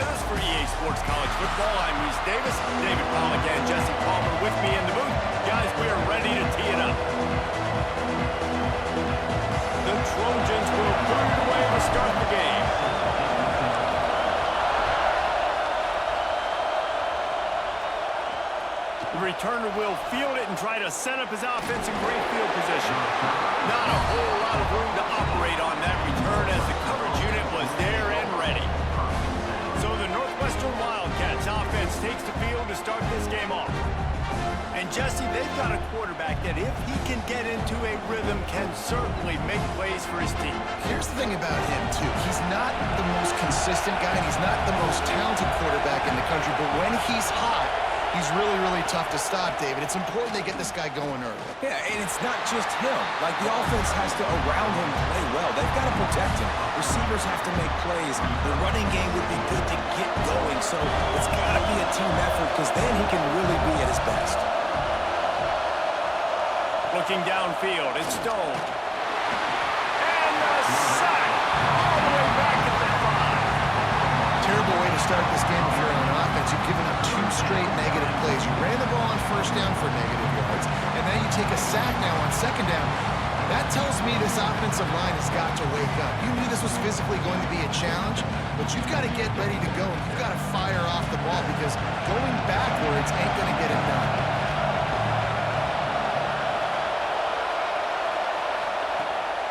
with us for EA Sports College Football. I'm Reese Davis, David Pollack, and Jesse Palmer with me in the booth. Guys, we are ready to tee it up. The Trojans will put it away to start the game. The returner will field it and try to set up his offense in great field position. Not a whole lot of room to operate on that return as the coverage unit was there and ready. So the Northwestern Wildcats offense takes the field to start this game off. And Jesse, they've got a quarterback that if he can get into a rhythm can certainly make plays for his team. Here's the thing about him, too. He's not the most consistent guy, and he's not the most talented quarterback in the country, but when he's hot, he's really, really tough to stop, David. It's important they get this guy going early. Yeah, and it's not just him. Like, the offense has to, around him, play well. They've got to protect him. Receivers have to make plays. The running game would be good to get going, so it's got to be a team effort because then he can really be at his best. Looking downfield, it's Stone. And the sack all the way back at the 5. Terrible way to start this game if you're on offense. You've given up 2 straight negative plays. You ran the ball on first down for negative yards, and then you take a sack now on second down. That tells me this offensive line has got to wake up. You knew this was physically going to be a challenge, but you've got to get ready to go. You've got to fire off the ball because going backwards ain't going to get it done.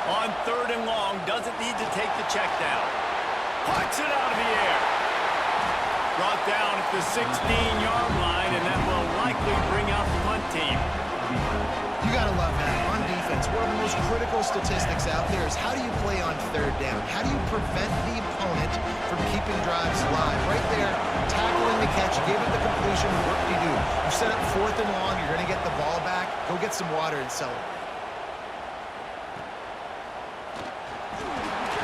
On 3rd and long, doesn't need to take the check down. Puts it out of the air. Brought down at the 16-yard line, and that will likely bring out the punt team. You got to love that. On defense, one of the most critical statistics out there is how do you play on 3rd down? How do you prevent the opponent from keeping drives live? Right there, tackling the catch, you gave it the completion, what do? You set up 4th and long, you're going to get the ball back, go get some water and celebrate.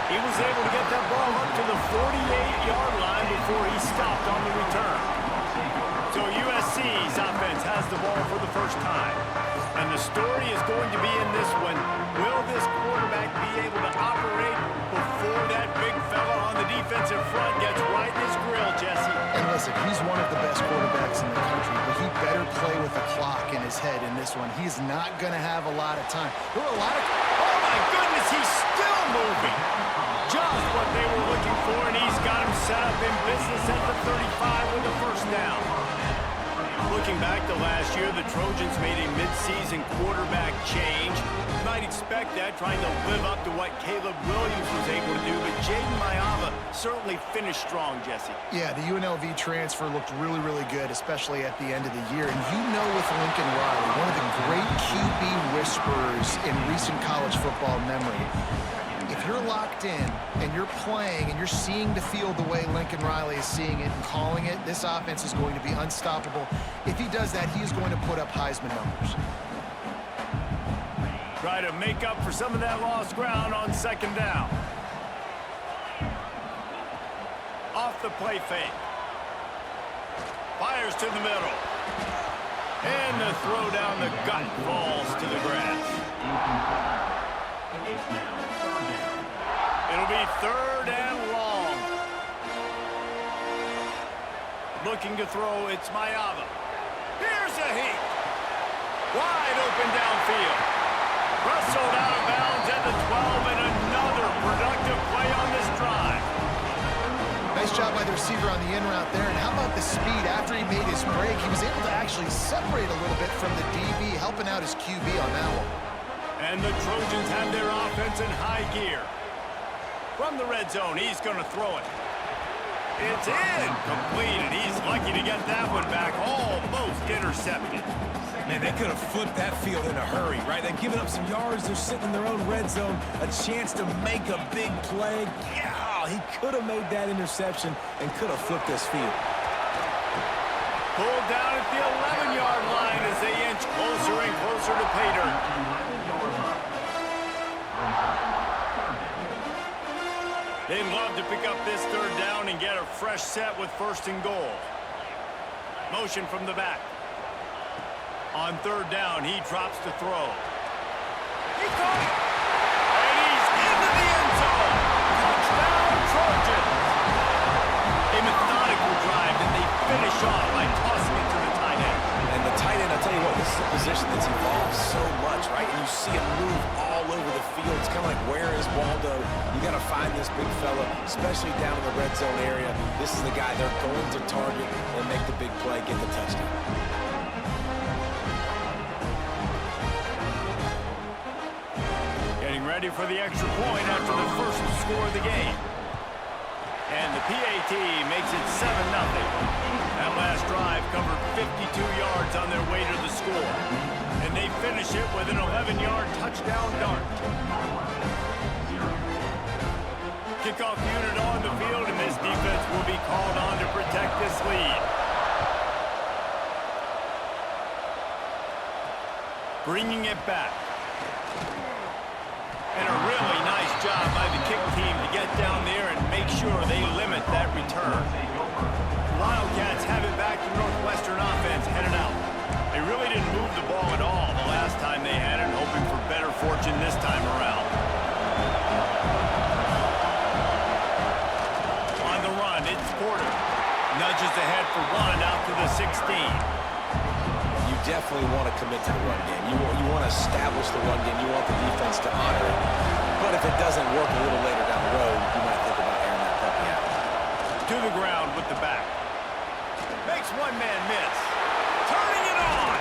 He was able to get that ball up to the 48-yard line before he stopped on the return. So USC's offense has the ball for the first time. And the story is going to be in this one. Will this quarterback be able to operate before that big fella on the defensive front gets right in his grill, Jesse? And listen, he's one of the best quarterbacks in the country, but he better play with the clock in his head in this one. He's not going to have a lot of time. There were a lot of... Oh, my goodness, he's still moving. Just what they were looking for, and he's got him set up in business at the 35 with the first down. Looking back to last year, the Trojans made a midseason quarterback change. You might expect that, trying to live up to what Caleb Williams was able to do, but Jaden Mayava certainly finished strong, Jesse. Yeah, the UNLV transfer looked really, really good, especially at the end of the year. And you know with Lincoln Riley, one of the great QB whisperers in recent college football memory, if you're locked in and you're playing and you're seeing the field the way Lincoln Riley is seeing it and calling it, this offense is going to be unstoppable. If he does that, he is going to put up Heisman numbers. Try to make up for some of that lost ground on 2nd down. Off the play fake. Fires to the middle. And the throw down the gut falls to the grass. It'll be 3rd and long. Looking to throw, it's Mayava. Here's a heat. Wide open downfield. Wrestled out of bounds at the 12, and another productive play on this drive. Nice job by the receiver on the in route there. And how about the speed after he made his break? He was able to actually separate a little bit from the DB, helping out his QB on that one. And the Trojans have their offense in high gear. From the red zone, he's going to throw it. It's in. Complete, and he's lucky to get that one back. Almost intercepted. Man, they could have flipped that field in a hurry, right? They've given up some yards. They're sitting in their own red zone. A chance to make a big play. Yeah, he could have made that interception and could have flipped this field. Pulled down at the 11-yard line as they inch closer and closer to pay dirt. They'd love to pick up this 3rd down and get a fresh set with 1st and goal. Motion from the back. On 3rd down, he drops to throw. He caught it! And he's into the end zone! Touchdown, Trojans! A methodical kind of like, where is Waldo? You got to find this big fella, especially down in the red zone area. This is the guy they're going to target and make the big play, get the touchdown. Getting ready for the extra point after the first score of the game. And the PAT makes it 7-0. That last drive covered 52 yards on their way to the score. And they finish it with an 11-yard touchdown dart. Kickoff unit on the field, and this defense will be called on to protect this lead. Bringing it back. And a really nice job by the kick team to get down there and make sure they limit that return. Wildcats have it back to Northwestern offense headed out. They really didn't move the ball at all the last time they had it, hoping for better fortune this time around. On the run, it's Porter. Nudges ahead for one out to the 16. You definitely want to commit to the run game. You want to establish the run game. You want the defense to honor it. But if it doesn't work a little later down the road, you might think about airing that puppy out. To the ground with the back. Makes one man miss. Turning it on.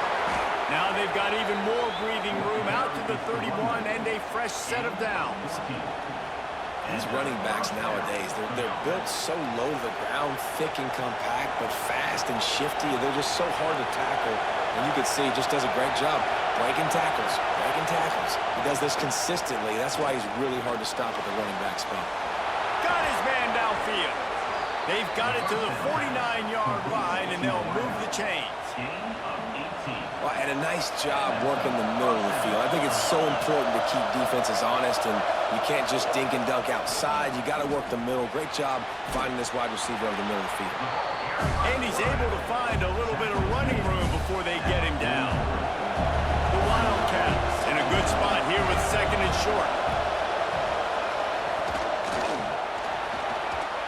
Now they've got even more breathing room out to the 31 and a fresh set of downs. These running backs nowadays, they're built so low to the ground, thick and compact, but fast and shifty. They're just so hard to tackle. And you can see he just does a great job breaking tackles, breaking tackles. He does this consistently. That's why he's really hard to stop at the running back spot. Got his man downfield. They've got it to the 49-yard line, and they'll move the chains. Well, and a nice job working the middle of the field. I think it's so important to keep defenses honest, and you can't just dink and dunk outside. You got to work the middle. Great job finding this wide receiver over the middle of the field. And he's able to find a little bit of running room before they get him down. The Wildcats in a good spot here with second and short.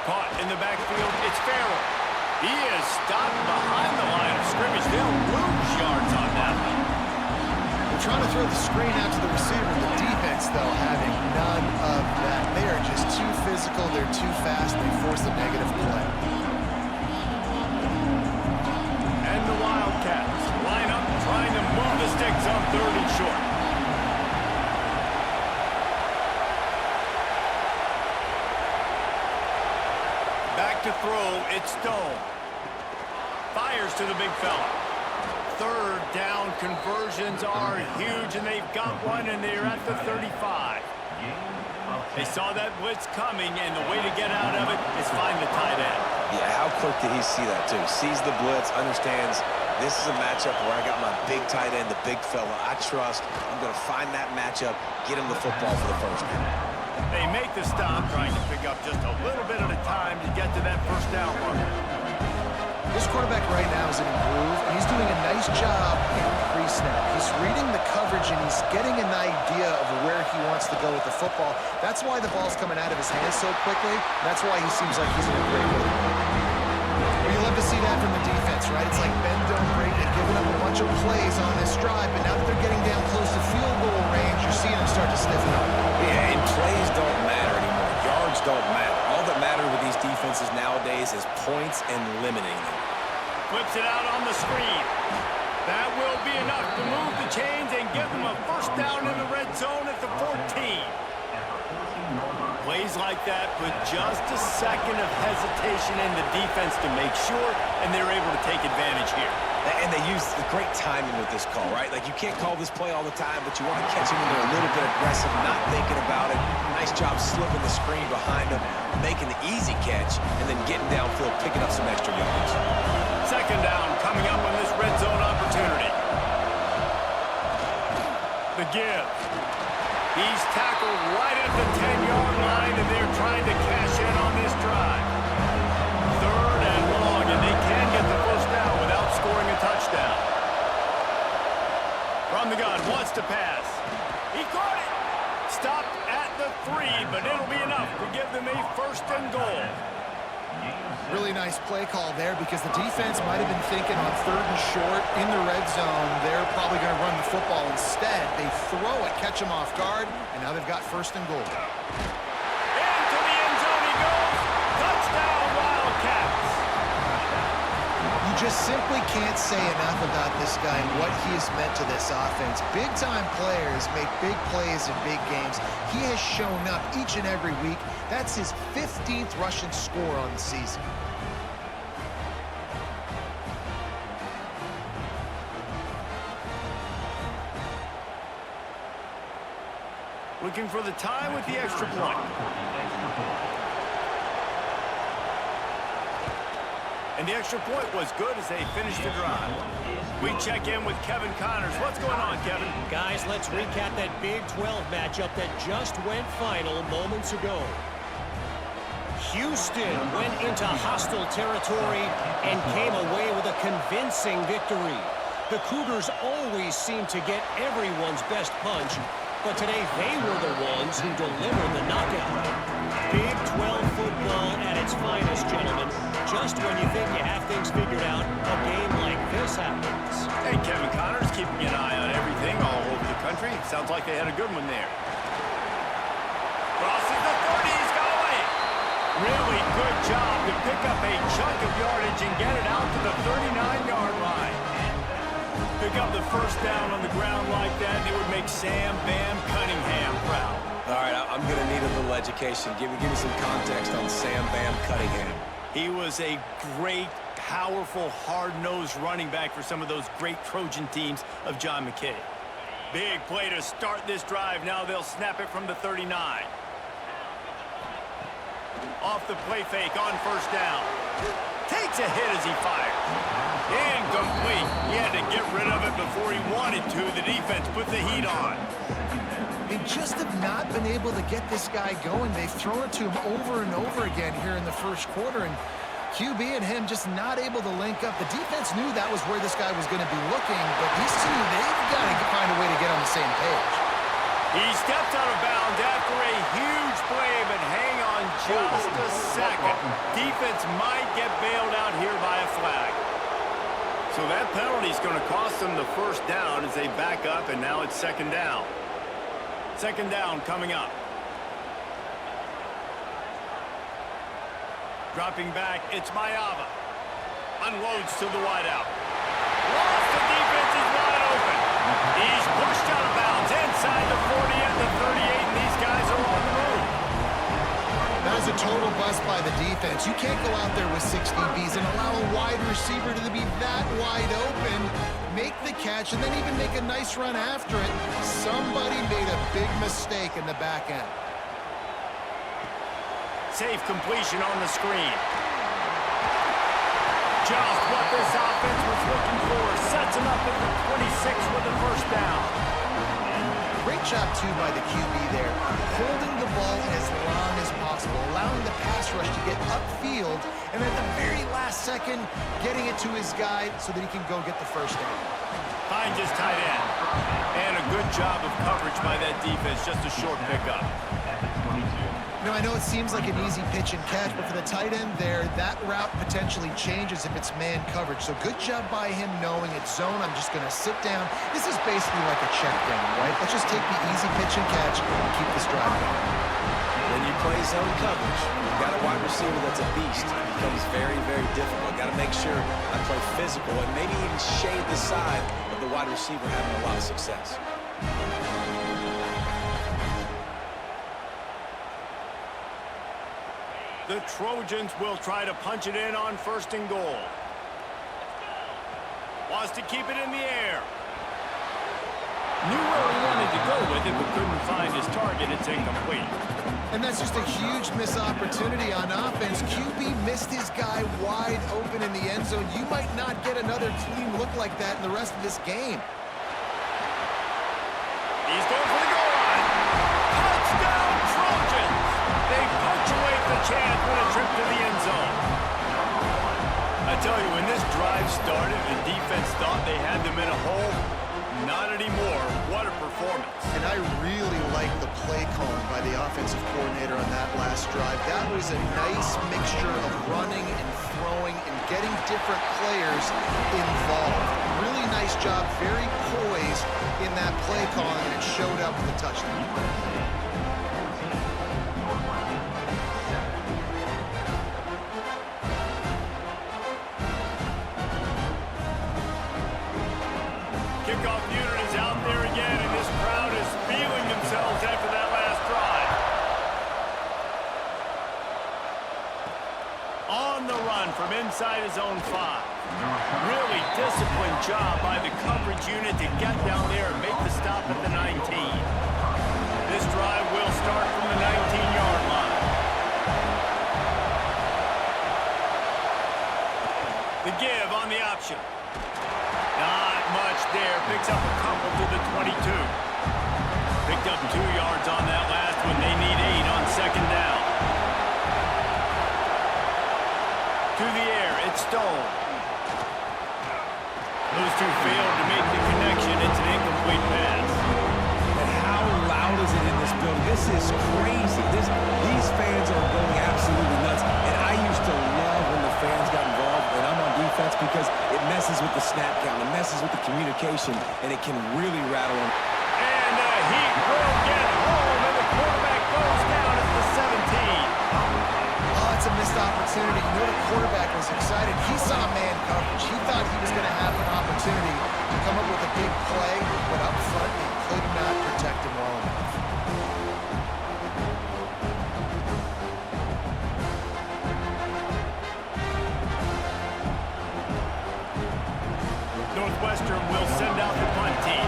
Caught in the backfield, it's Farrell. He is stopped behind the line of scrimmage. They'll lose yards on that one. They're trying to throw the screen out to the receiver. The defense, though, having none of that. They are just too physical. They're too fast. They force a negative play. And the Wildcats line up trying to move the sticks on third and short. Back to throw, it's Stone. Fires to the big fella. Third down conversions are huge, and they've got one, and they're at the 35. They saw that blitz coming, and the way to get out of it is find the tight end. Yeah, how quick did he see that, too? Sees the blitz, understands this is a matchup where I got my big tight end, the big fella I trust. I'm going to find that matchup, get him the football for the first down. They make the stop, trying to pick up just a little bit at a time to get to that first down marker. This quarterback right now is in a groove, and he's doing a nice job in pre-snap. He's reading the coverage, and he's getting an idea of where he wants to go with the football. That's why the ball's coming out of his hands so quickly. That's why he seems like he's in a great mood. Well, you love to see that from the defense, right? It's like bend, don't break. They've given up a bunch of plays on this drive, but now that they're getting down close to field goal range, you're seeing them start to stiffen up. Yeah, and plays don't matter anymore. Yards don't matter. All that matters with these defenses nowadays is points and limiting them. Flips it out on the screen. That will be enough to move the chains and give them a first down in the red zone at the 14. Plays like that put just a second of hesitation in the defense to make sure, and they're able to take advantage here. And they use the great timing with this call, right? Like, you can't call this play all the time, but you want to catch them when they're a little bit aggressive, not thinking about it. Nice job slipping the screen behind them, making the easy catch, and then getting downfield, picking up some extra yards. Second down coming up on this red zone opportunity. The give. He's tackled right at the 10-yard line, and they're trying to cash in on this drive. Third and long, and they can get the first down without scoring a touchdown. From the gun, wants to pass. He caught it. Stopped at the 3, but it'll be enough to give them a first and goal. Really nice play play call there because the defense might have been thinking on 3rd and short in the red zone. They're probably going to run the football instead. They throw it, catch them off guard, and now they've got 1st and goal. Into the end zone he goes. Touchdown, Wildcats. You just simply can't say enough about this guy and what he has meant to this offense. Big-time players make big plays in big games. He has shown up each and every week. That's his 15th rushing score on the season. Looking for the tie with the extra point. And the extra point was good as they finished the drive. We check in with Kevin Connors. What's going on, Kevin? Guys, let's recap that Big 12 matchup that just went final moments ago. Houston went into hostile territory and came away with a convincing victory. The Cougars always seem to get everyone's best punch, but today they were the ones who delivered the knockout. Big 12 football at its finest, gentlemen. Just when you think you have things figured out, a game like this happens. Hey, Kevin Connors, keeping an eye on everything all over the country. Sounds like they had a good one there. Crosses the 30, he's got away. Really good job to pick up a chunk of yardage and get it out to the 39-yard line. Pick up the 1st down on the ground like that, and it would make Sam Bam Cunningham proud. All right, I'm going to need a little education. Give me some context on Sam Bam Cunningham. He was a great, powerful, hard-nosed running back for some of those great Trojan teams of John McKay. Big play to start this drive. Now they'll snap it from the 39. Off the play fake on 1st down. Takes a hit as he fires. Incomplete. He had to get rid of it before he wanted to. The defense put the heat on. They just have not been able to get this guy going. They've thrown it to him over and over again here in the 1st quarter, and QB and him just not able to link up. The defense knew that was where this guy was going to be looking, but these two, they've got to find a way to get on the same page. He steps out of bounds after a huge play, but hang on just a second. Defense might get bailed out here by a flag. So that penalty is going to cost them the 1st down as they back up, and now it's 2nd down. 2nd down coming up. Dropping back, it's Mayava. Unloads to the wideout. Lost, the defense is wide open. He's pushed out of bounds inside the 40 and the 38, and these guys are on the move. That is a total bust by the defense. You can't go out there with 6 DBs and allow a wide receiver to be that wide open, make the catch, and then even make a nice run after it. Somebody made a big mistake in the back end. Safe completion on the screen. Just what this offense was looking for. Sets him up at the 26 with the 1st down. Great job, too, by the QB there, holding the ball as long as possible, allowing the pass rush to get upfield, and at the very last second, getting it to his guy so that he can go get the 1st down. Finds his tight end. And a good job of coverage by that defense, just a short pickup. You know, I know it seems like an easy pitch and catch, but for the tight end there, that route potentially changes if it's man coverage. So good job by him knowing it's zone. I'm just going to sit down. This is basically like a check down, right? Let's just take the easy pitch and catch and keep this drive going. When you play zone coverage, you've got a wide receiver that's a beast. It becomes very, very difficult. Got to make sure I play physical and maybe even shade the side of the wide receiver having a lot of success. The Trojans will try to punch it in on 1st and goal. Wants to keep it in the air. Knew where he wanted to go with it, but couldn't find his target. It's incomplete. And that's just a huge missed opportunity on offense. QB missed his guy wide open in the end zone. You might not get another clean look like that in the rest of this game. He's going for the goal line. Touchdown, Trojans! They punctuate the chance with a trip to the end zone. I tell you, when this drive started, the defense thought they had them in a hole. not anymore. What a performance. And I really like the play calling by the offensive coordinator on that last drive. That was a nice mixture of running and throwing and getting different players involved. Really nice job, very poised in that play calling, and it showed up with the touchdown. Kickoff unit is out there again, and this crowd is feeling themselves after that last drive. On the run from inside his own 5. Really disciplined job by the coverage unit to get down there and make the stop at the 19. This drive will start from the 19-yard line. The give on the option. Not much there. Picks up a couple to the 22. Picked up 2 yards on that last one. They need 8 on second down. To the air, it's Stone. Those two failed to make the connection. It's an incomplete pass. And how loud is it in this building? This is crazy. These fans are going absolutely nuts. And I used to love when the fans got involved, and I'm on defense, because it messes with the snap count, it messes with the communication, and it can really rattle them. And the Heat will get home, and the quarterback goes down at the 17. Oh, it's a missed opportunity. You know, the quarterback was excited. He saw man coverage. He thought he was going to have an opportunity to come up with a big play, but up front, he could not protect him well enough. Northwestern will send out the punt team.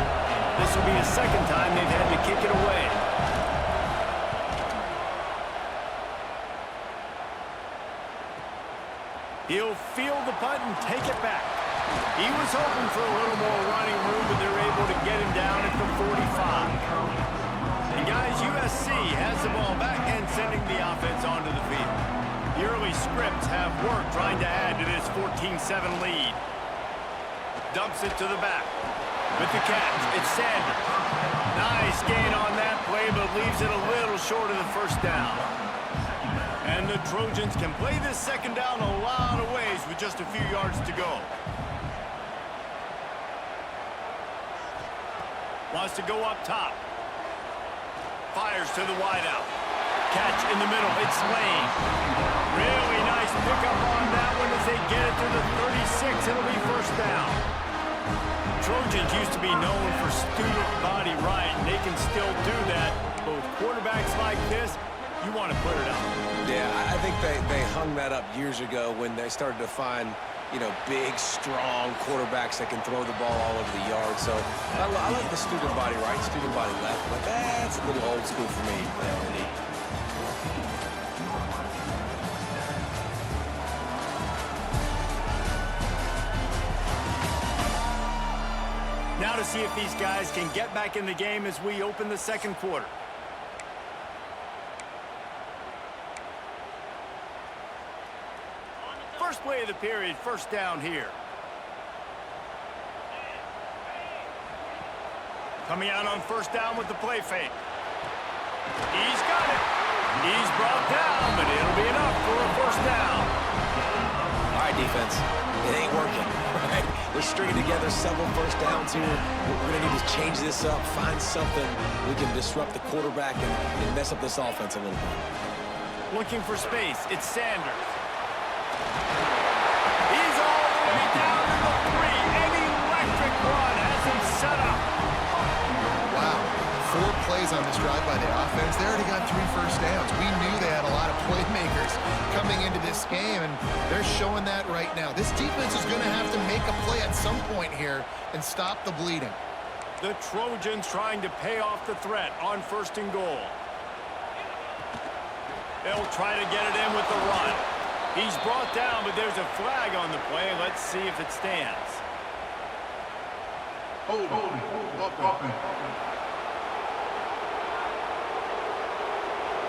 This will be the second time they've had to kick it away. He'll field the punt and take it back. He was hoping for a little more running room, but they're able to get him down at the 45. And guys, USC has the ball back and sending the offense onto the field. The early scripts have worked trying to add to this 14-7 lead. Dumps it to the back. With the catch, it's Sanders. Nice gain on that play, but leaves it a little short of the first down. And the Trojans can play this second down a lot of ways with just a few yards to go. Wants to go up top. Fires to the wideout. Catch in the middle. It's Lane. Really nice pickup on that one as they get it to the 36. It'll be first down. Trojans used to be known for student body right, and they can still do that. Both quarterbacks like this, you want to put it up. Yeah, I think they hung that up years ago when they started to find, big, strong quarterbacks that can throw the ball all over the yard. So I like the student body right, student body left, but that's a little old school for me, Andy. Now to see if these guys can get back in the game as we open the second quarter. First play of the period, first down here. Coming out on first down with the play fake. He's got it. He's brought down, but it'll be enough for a first down. All right, defense. It ain't working. Right? We're stringing together several first downs here. We're going to need to change this up, find something we can disrupt the quarterback and mess up this offense a little bit. Looking for space. It's Sanders. He's all the way down to the 3. An electric run has him set up. Wow. 4 plays on this drive by the offense. They already got 3 first downs. We knew they had a lot of playmakers coming into this game, and they're showing that right now. This defense is going to have to make a play at some point here and stop the bleeding. The Trojans trying to pay off the threat on first and goal. They'll try to get it in with the run. He's brought down, but there's a flag on the play. Let's see if it stands. Hold.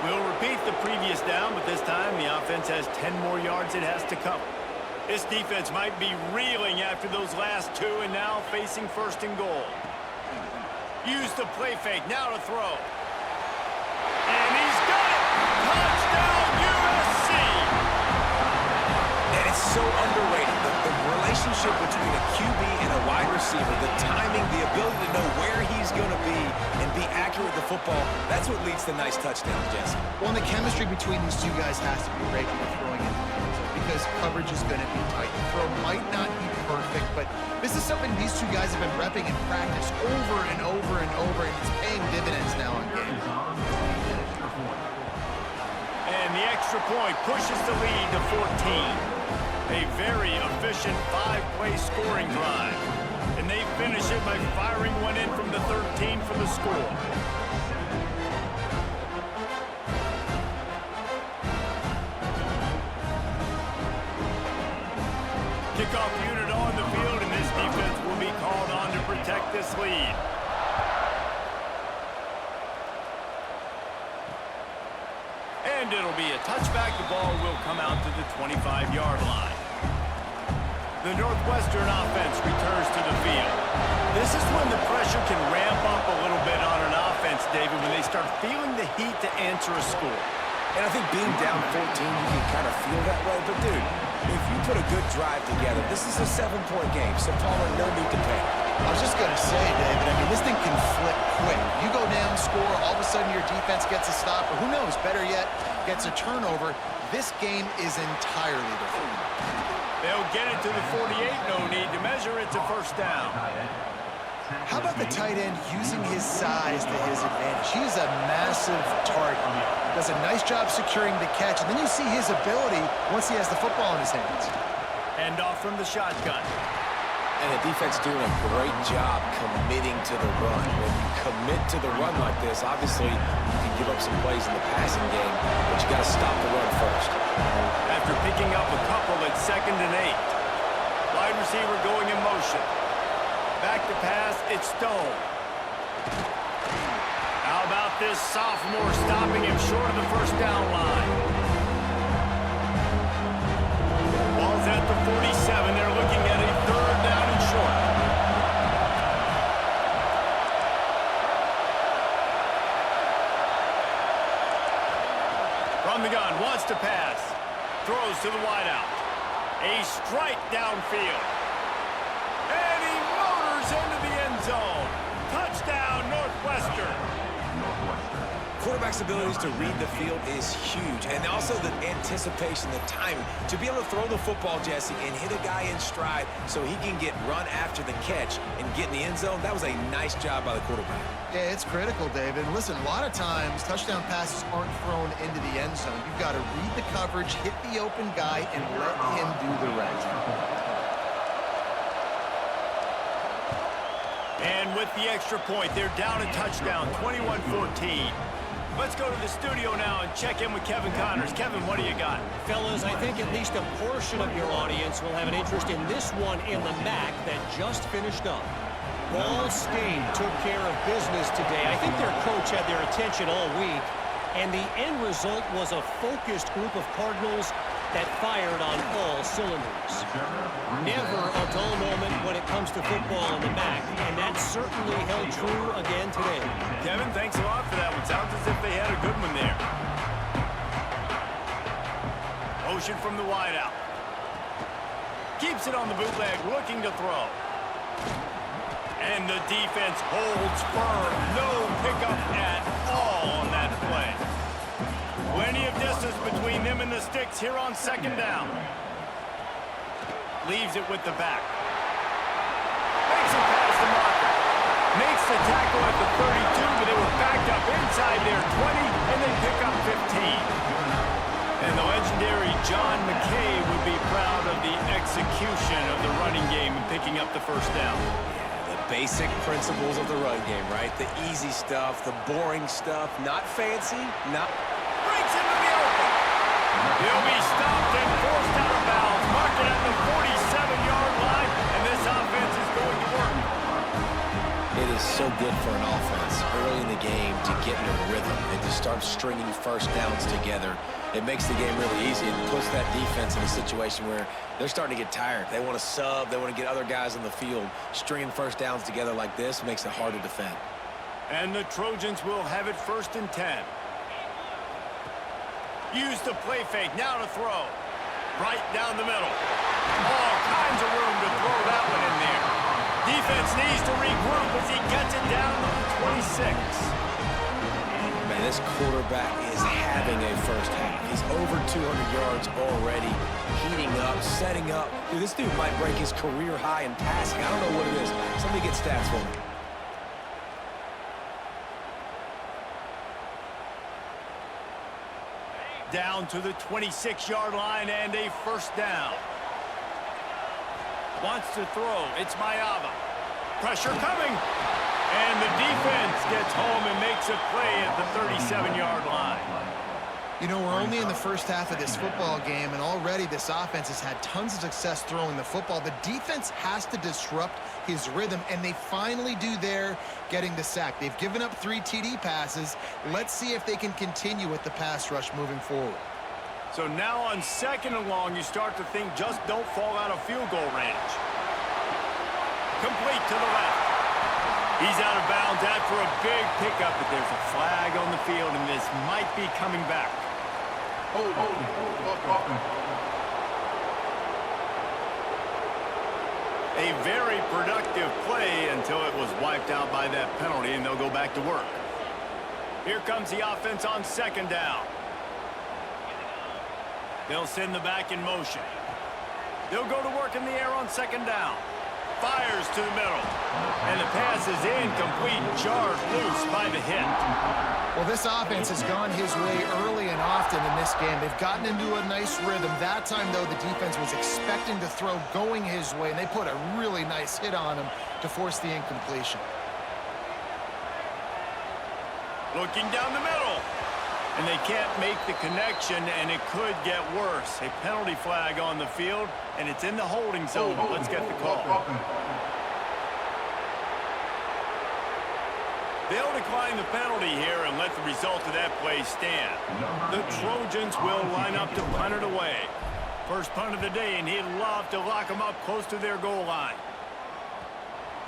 We'll repeat the previous down, but this time the offense has 10 more yards it has to cover. This defense might be reeling after those last 2 and now facing first and goal. Use the play fake. Now to throw. And he's got it. Touchdown, USC. And it's so underrated. The relationship between a QB and a wide receiver, the timing, the ability to know where he's going to be and be accurate with the football, that's what leads to nice touchdowns, Jesse. Well, and the chemistry between these two guys has to be great when they're throwing into the end zone because coverage is going to be tight. The throw might not be perfect, but this is something these two guys have been repping in practice over and over and over, and it's paying dividends now in games. And the extra point pushes the lead to 14. A very efficient 5-play scoring drive. And they finish it by firing one in from the 13 for the score. Kickoff unit on the field, and this defense will be called on to protect this lead. And it'll be a touchback. The ball will come out to the 25-yard line. The Northwestern offense returns to the field. This is when the pressure can ramp up a little bit on an offense, David, when they start feeling the heat to answer a score. And I think being down 14, you can kind of feel that way. But, dude, if you put a good drive together, this is a 7-point game, so Palmer, no need to panic. I was just going to say, David, I mean, this thing can flip quick. You go down, score, all of a sudden your defense gets a stop, or who knows, better yet, gets a turnover. This game is entirely different. They'll get it to the 48, no need to measure. It's a first down. How about the tight end using his size to his advantage? He is a massive target. Does a nice job securing the catch, and then you see his ability once he has the football in his hands. End off from the shotgun. And the defense doing a great job committing to the run. When you commit to the run like this, obviously you can give up some plays in the passing game, but you got to stop the run first. After picking up a couple at 2nd and 8. Wide receiver going in motion. Back to pass, it's Stone. How about this sophomore stopping him short of the first down line? Ball's at the 47. They're looking at a 3rd down and short. From the gun, wants to pass. Throws to the wideout. A strike downfield. And he motors into the end zone. Touchdown, Northwestern. Quarterback's abilities to read the field is huge, and also the anticipation, the timing. To be able to throw the football, Jesse, and hit a guy in stride so he can get run after the catch and get in the end zone, that was a nice job by the quarterback. Yeah, it's critical, David. Listen, a lot of times touchdown passes aren't thrown into the end zone. You've got to read the coverage, hit the open guy, and let him do the rest. And with the extra point, they're down a touchdown, 21-14. Let's go to the studio now and check in with Kevin Connors. Kevin, what do you got? Fellas, I think at least a portion of your audience will have an interest in this one in the MAC that just finished up. Ball State took care of business today. I think their coach had their attention all week, and the end result was a focused group of Cardinals that fired on all cylinders. Never a dull moment when it comes to football in the MAC, and that certainly held true again today. Kevin, thanks a lot for that one. Sounds as if they had a good one there. Motion from the wideout. Keeps it on the bootleg, looking to throw. And the defense holds firm. No pickup at all on that play. Plenty of distance between them and the sticks here on 2nd down. Leaves it with the back. Makes it past the marker. Makes the tackle at the 32, but they were backed up inside their 20, and they pick up 15. And the legendary John McKay would be proud of the execution of the running game and picking up the first down. The basic principles of the run game, right? The easy stuff, the boring stuff, not fancy, not... Breaks into the open. He'll be stopped and forced out of bounds. Marked it at the 47-yard line, and this offense is going to work. It is so good for an offense early in the game to get in a rhythm and to start stringing first downs together. It makes the game really easy and puts that defense in a situation where they're starting to get tired. They want to sub. They want to get other guys on the field. Stringing first downs together like this makes it hard to defend. And the Trojans will have it 1st and 10. Use the play fake, now to throw. Right down the middle. All kinds of room to throw that one in there. Defense needs to regroup as he gets it down to the 26. Man, this quarterback is having a first half. He's over 200 yards already, heating up, setting up. Dude, this dude might break his career high in passing. I don't know what it is. Somebody get stats for me. Down to the 26-yard line and a 1st down. Wants to throw. It's Mayava. Pressure coming. And the defense gets home and makes a play at the 37-yard line. You know, we're only in the first half of this football game, and already this offense has had tons of success throwing the football. The defense has to disrupt his rhythm, and they finally do there, getting the sack. They've given up 3 TD passes. Let's see if they can continue with the pass rush moving forward. So now on 2nd and long, you start to think just don't fall out of field goal range. Complete to the left. He's out of bounds after a big pickup, but there's a flag on the field, and this might be coming back. A very productive play until it was wiped out by that penalty, and they'll go back to work. Here comes the offense on 2nd down. They'll send the back in motion. They'll go to work in the air on 2nd down. Fires to the middle. And the pass is incomplete, jarred loose by the hit. Well, this offense has gone his way early and often in this game. They've gotten into a nice rhythm. That time, though, the defense was expecting to throw going his way, and they put a really nice hit on him to force the incompletion. Looking down the middle. And they can't make the connection, and it could get worse. A penalty flag on the field, and it's in the holding zone. Let's get the call. They'll decline the penalty here and let the result of that play stand. The Trojans will line up to punt it away. First punt of the day, and he'd love to lock them up close to their goal line.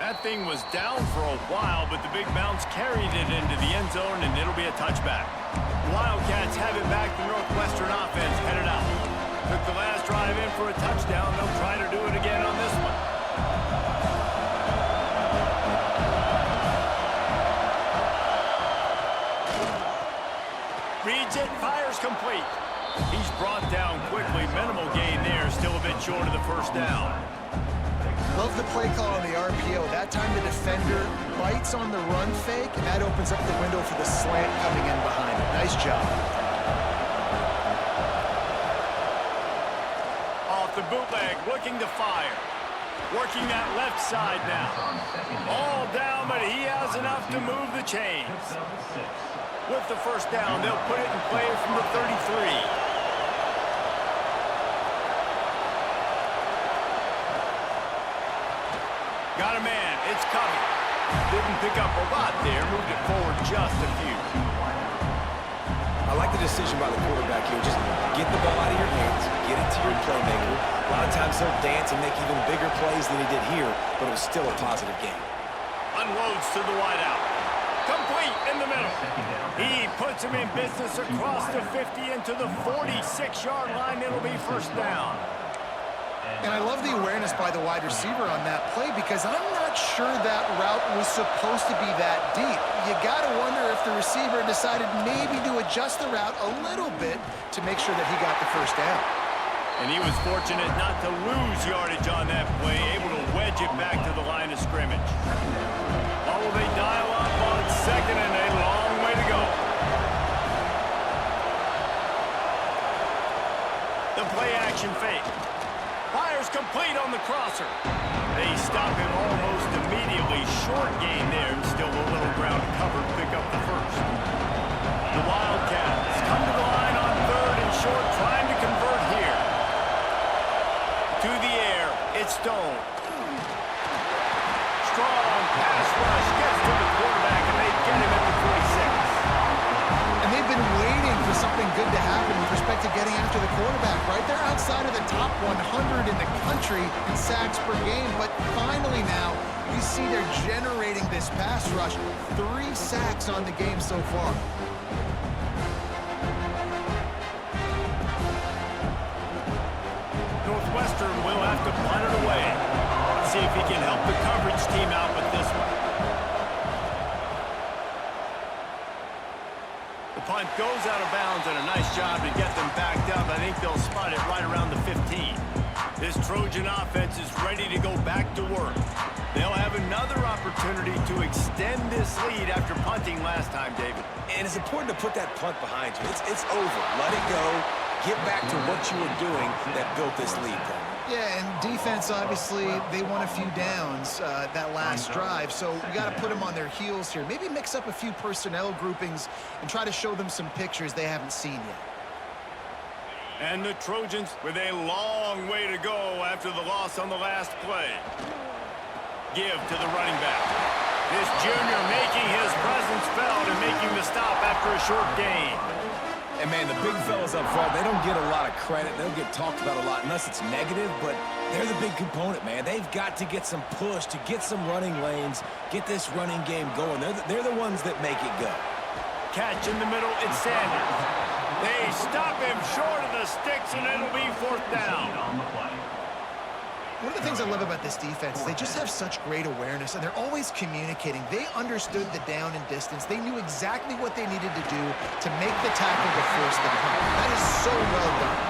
That thing was down for a while, but the big bounce carried it into the end zone, and it'll be a touchback. Wildcats have it back. The Northwestern offense headed out. Took the last drive in for a touchdown. They'll try to do it again on this one. Reads it, fires complete. He's brought down quickly. Minimal gain there, still a bit short of the 1st down. Love the play call on the RPO. That time the defender bites on the run fake, and that opens up the window for the slant coming in behind it. Nice job. Off the bootleg, looking to fire. Working that left side now. All down, but he has enough to move the chains. With the 1st down, they'll put it in play from the 33. Got a man. It's coming. Didn't pick up a lot there. Moved it forward just a few. I like the decision by the quarterback here. Just get the ball out of your hands. Get it to your playmaker. A lot of times he'll dance and make even bigger plays than he did here, but it was still a positive game. Unloads to the wideout. Complete in the middle. He puts him in business across the 50 into the 46-yard line. It'll be 1st down. And I love the awareness by the wide receiver on that play, because I'm not sure that route was supposed to be that deep. You got to wonder if the receiver decided maybe to adjust the route a little bit to make sure that he got the 1st down. And he was fortunate not to lose yardage on that play, able to wedge it back to the line of scrimmage. Oh, they dial up on 2nd and a long way to go. The play action fake. Fires complete on the crosser. They stop him almost immediately. Short gain there, and still a little ground covered. Pick up the 1st. The Wildcats come to the line on 3rd and short, trying to convert here. To the air, it's Stone. Strong pass rush gets to the quarterback, and they get him at the 46. And they've been waiting for something good to happen with respect to getting after the quarterback, right? They're outside of the top 100 in the country in sacks per game, but finally now You see they're generating this pass rush. 3 sacks on the game so far. Northwestern will have to punt it away. Let's see if he can help the coverage team out with this one. The punt goes out of bounds, and a nice job to get them backed up. I think they'll spot it right around the 15. This Trojan offense is ready to go back to work. They'll have another opportunity to extend this lead after punting last time, David. And it's important to put that punt behind you. It's over. Let it go. Get back to what you were doing that built this lead. Yeah, and defense, obviously, they won a few downs that last drive, so we got to put them on their heels here. Maybe mix up a few personnel groupings and try to show them some pictures they haven't seen yet. And the Trojans with a long way to go after the loss on the last play. Give to the running back. This junior making his presence felt and making the stop after a short gain. And, man, the big fellas up front, they don't get a lot of credit. They don't get talked about a lot unless it's negative, but they're the big component, man. They've got to get some push, to get some running lanes, get this running game going. They're the ones that make it go. Catch in the middle, it's Sanders. They stop him short of the sticks, and it'll be 4th down. One of the things I love about this defense is they just have such great awareness, and they're always communicating. They understood the down and distance. They knew exactly what they needed to do to make the tackle to force the punt. That is so well done.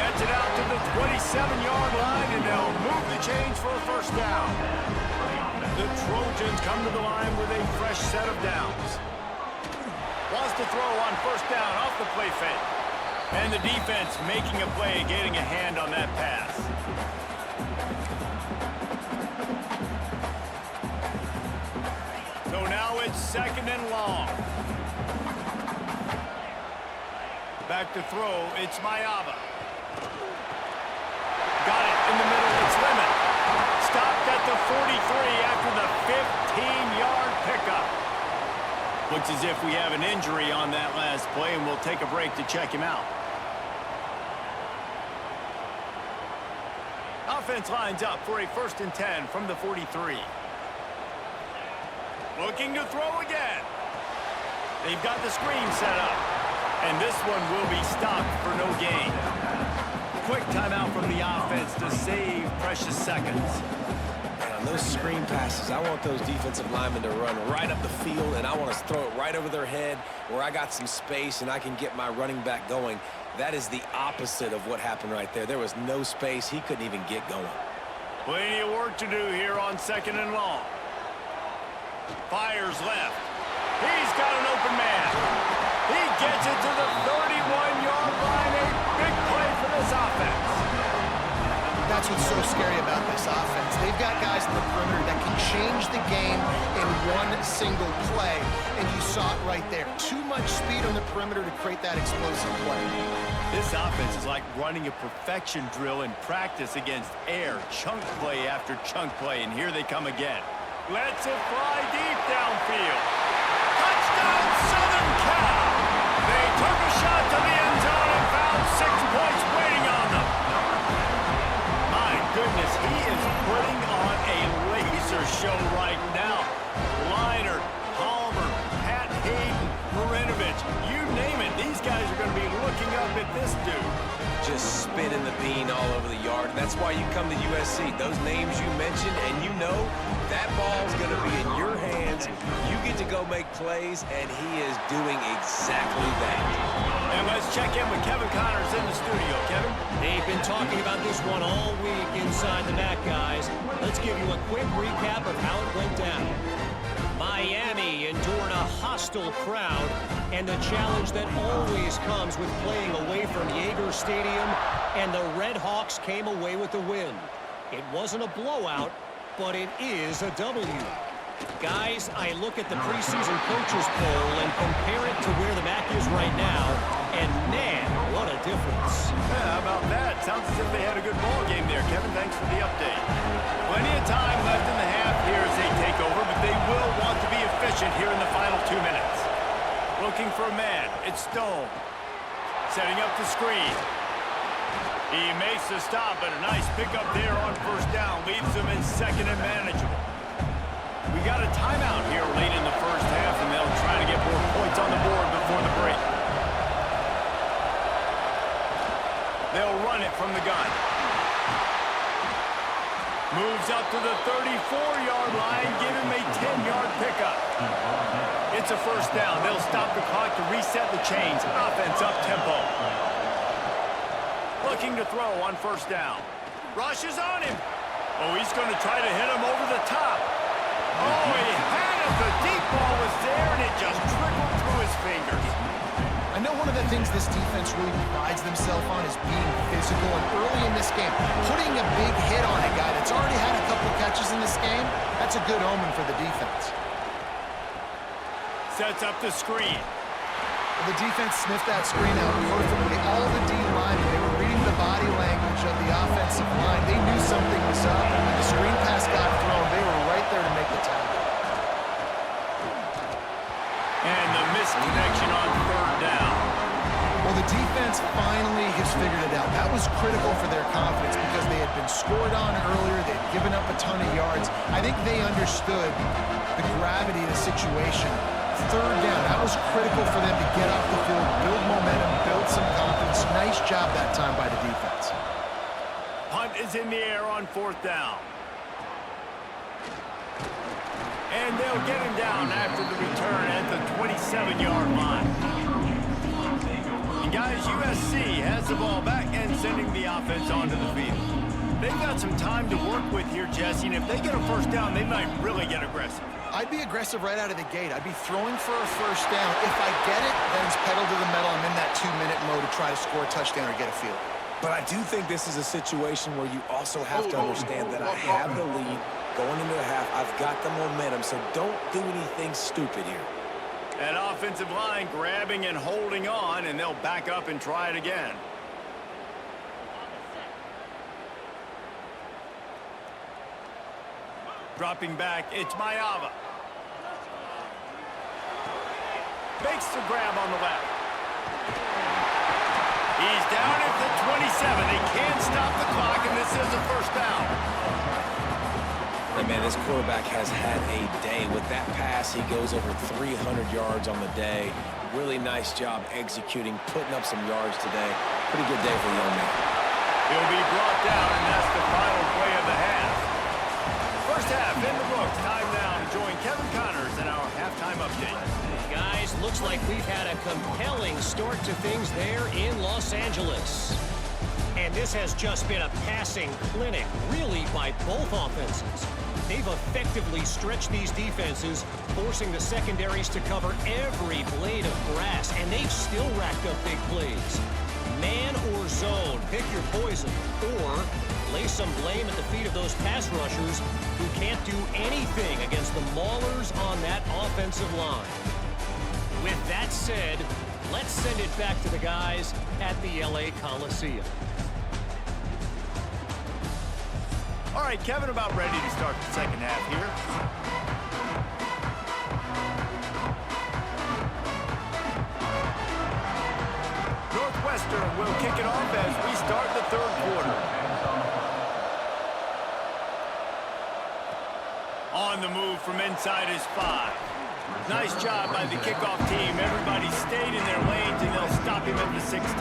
Gets it out to the 27-yard line, and they'll move the chains for a 1st down. The Trojans come to the line with a fresh set of downs. Wants to throw on 1st down off the play fake. And the defense making a play, getting a hand on that pass. So now it's 2nd and long. Back to throw, it's Mayava. Got it in the middle, it's Lemon. Stopped at the 43 after the 15-yard pickup. Looks as if we have an injury on that last play, and we'll take a break to check him out. Offense lines up for a 1st and 10 from the 43. Looking to throw again. They've got the screen set up. And this one will be stopped for no gain. Quick timeout from the offense to save precious seconds. And on those screen passes, I want those defensive linemen to run right up the field, and I want to throw it right over their head where I got some space and I can get my running back going. That is the opposite of what happened right there. There was no space. He couldn't even get going. Plenty of work to do here on 2nd and long. Fires left. He's got an open man. He gets it to the 31-yard line. A big play for this offense. That's what's so scary about this offense. They've got guys in the perimeter that can change the game in one single play, and you saw it right there. Too much speed on the perimeter to create that explosive play. This offense is like running a perfection drill in practice against air, chunk play after chunk play, and here they come again. Lets it fly deep downfield. Touchdown, Southern Cal! They took a shot to the end zone and found 6 points waiting on them. My goodness, he is putting on a laser show right now. Liner, Palmer, Pat Hayden, Marinovich, you name it. These guys are going to be looking up at this dude. Just spinning the bean all over the yard. That's why you come to USC. Those names you mentioned, and you know that ball's going to be in your hands. You get to go make plays, and he is doing exactly that. And let's check in with Kevin Connors in the studio. Kevin? They've been talking about this one all week inside the back, guys. Let's give you a quick recap of how it went down. Miami endured a hostile crowd and the challenge that always comes with playing away from Yager Stadium, and the Red Hawks came away with the win. It wasn't a blowout, but it is a W. Guys, I look at the preseason coaches poll and compare it to where the MAC is right now, and man, what a difference. Yeah, how about that? Sounds as if they had a good ball game there. Kevin, thanks for the update. Plenty of time left in the half here as they take over, but they will want to be efficient here in the final 2 minutes. Looking for a man. It's Stone. Setting up the screen. He makes the stop, but a nice pickup there on 1st down. Leaves them in 2nd and manageable. We got a timeout here late in the first half, and they'll try to get more points on the board before the break. They'll run it from the gun. Moves up to the 34-yard line, give him a 10-yard pickup. It's a first down. They'll stop the clock to reset the chains. Offense up-tempo. Looking to throw on first down. Rushes on him. Oh, he's going to try to hit him over the top. Oh, he had it. The deep ball was there, and it just trickled through his fingers. I know one of the things this defense really prides themselves on is being physical, and early in this game, putting a big hit on a guy that's already had a couple catches in this game, that's a good omen for the defense. Sets up the screen. Well, the defense sniffed that screen out perfectly. All the D-linemen, they were reading the body language of the offensive line. They knew something was up, and when the screen pass got thrown, they were right there to make the tackle. And the missed connection on third down. Well, the defense finally has figured it out. That was critical for their confidence because they had been scored on earlier. They had given up a ton of yards. I think they understood the gravity of the situation. Third down, that was critical for them to get off the field, build momentum, build some confidence. Nice job that time by the defense. Punt is in the air on fourth down. And they'll get him down after the return at the 27-yard line. And guys, USC has the ball back and sending the offense onto the field. They've got some time to work with here, Jesse, and if they get a first down, they might really get aggressive. I'd be aggressive right out of the gate. I'd be throwing for a first down. If I get it, then it's pedal to the metal. I'm in that 2-minute mode to try to score a touchdown or get a field. But I do think this is a situation where you also have to understand that I have the lead going into the half. I've got the momentum, so don't do anything stupid here. That offensive line grabbing and holding on, and they'll back up and try it again. Dropping back, it's Mayava. Makes the grab on the left. He's down at the 27. They can't stop the clock, and this is a first down. Hey, man, this quarterback has had a day. With that pass, he goes over 300 yards on the day. Really nice job executing, putting up some yards today. Pretty good day for the young man. He'll be brought down, and that's the final play of the half. First half in the books. Time now to join Kevin Connors in our halftime update. Guys, looks like we've had a compelling start to things there in Los Angeles. And this has just been a passing clinic, really, by both offenses. They've effectively stretched these defenses, forcing the secondaries to cover every blade of grass, and they've still racked up big plays. Man or zone, pick your poison, or lay some blame at the feet of those pass rushers who can't do anything against the maulers on that offensive line. With that said, let's send it back to the guys at the LA Coliseum. All right, Kevin, about ready to start the second half here. Northwestern will kick it off as we start the third quarter. On the move from inside his 5. Nice job by the kickoff team. Everybody stayed in their lanes, and they'll stop him at the 16.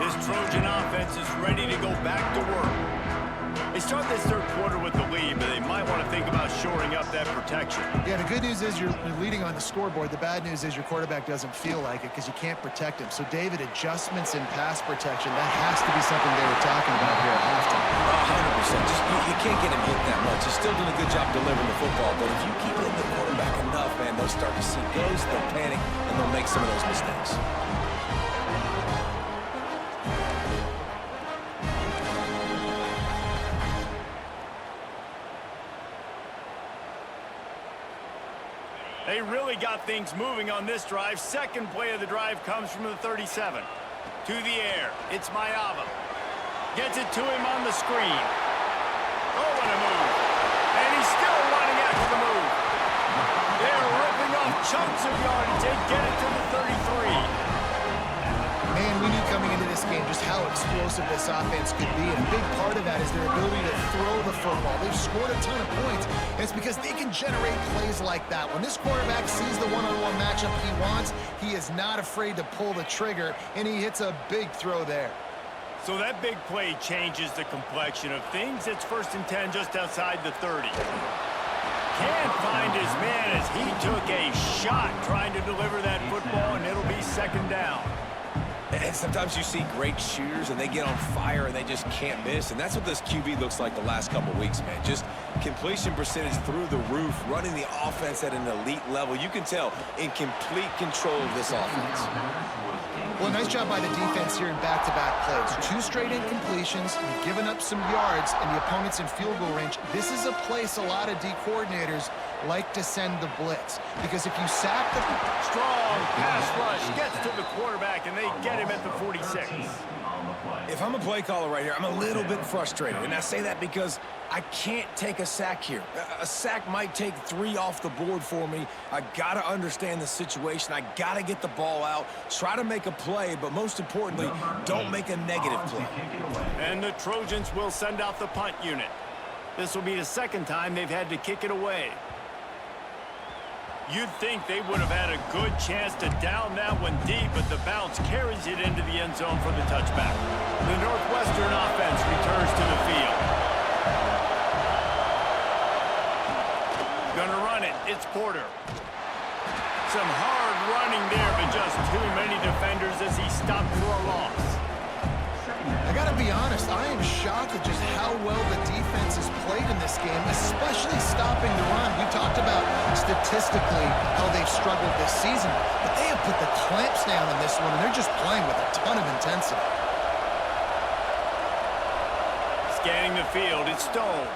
This Trojan offense is ready to go back to work. They start this third quarter with the lead, but they might want to think about shoring up that protection. Yeah, the good news is you're leading on the scoreboard. The bad news is your quarterback doesn't feel like it because you can't protect him. So, David, adjustments in pass protection, that has to be something they were talking about here at halftime. 100%. Just, you can't get him hit that much. He's still doing a good job delivering the football, but if you keep hitting the quarterback enough, man, they'll start to see ghosts, they'll panic, and they'll make some of those mistakes. They really got things moving on this drive. Second play of the drive comes from the 37. To the air, it's Mayava. Gets it to him on the screen. Oh, what a move. And he's still running after the move. They're ripping off chunks of yardage. They get it to the 33. Man, we knew coming into this game just how explosive this offense could be, and a big part of that is their ability to throw the football. They've scored a ton of points, and it's because they can generate plays like that. When this quarterback sees the one-on-one matchup he wants, he is not afraid to pull the trigger, and he hits a big throw there. So that big play changes the complexion of things. It's 1st and 10 just outside the 30. Can't find his man as he took a shot trying to deliver that football, and it'll be 2nd down. And sometimes you see great shooters, and they get on fire, and they just can't miss. And that's what this QB looks like the last couple weeks, man. Just completion percentage through the roof, running the offense at an elite level. You can tell in complete control of this offense. Well, nice job by the defense here in back-to-back plays. 2 straight incompletions, you've given up some yards, and the opponent's in field goal range. This is a place a lot of D coordinators like to send the blitz, because if you sack the... Strong pass rush gets to the quarterback, and they get him at the 46. If I'm a play caller right here, I'm a little bit frustrated. And I say that because I can't take a sack here. A sack might take 3 off the board for me. I got to understand the situation. I got to get the ball out, try to make a play, but most importantly, don't make a negative play. And the Trojans will send out the punt unit. This will be the 2nd time they've had to kick it away. You'd think they would have had a good chance to down that one deep, but the bounce carries it into the end zone for the touchback. The Northwestern offense returns to the field. Gonna run it. It's Porter. Some hard running there, but just too many defenders as he stopped for a loss. I gotta be honest, I am shocked at just how well the defense has played in this game, especially stopping the run. We talked about statistically how they've struggled this season, but they have put the clamps down in this one, and they're just playing with a ton of intensity. Scanning the field, it's Stone.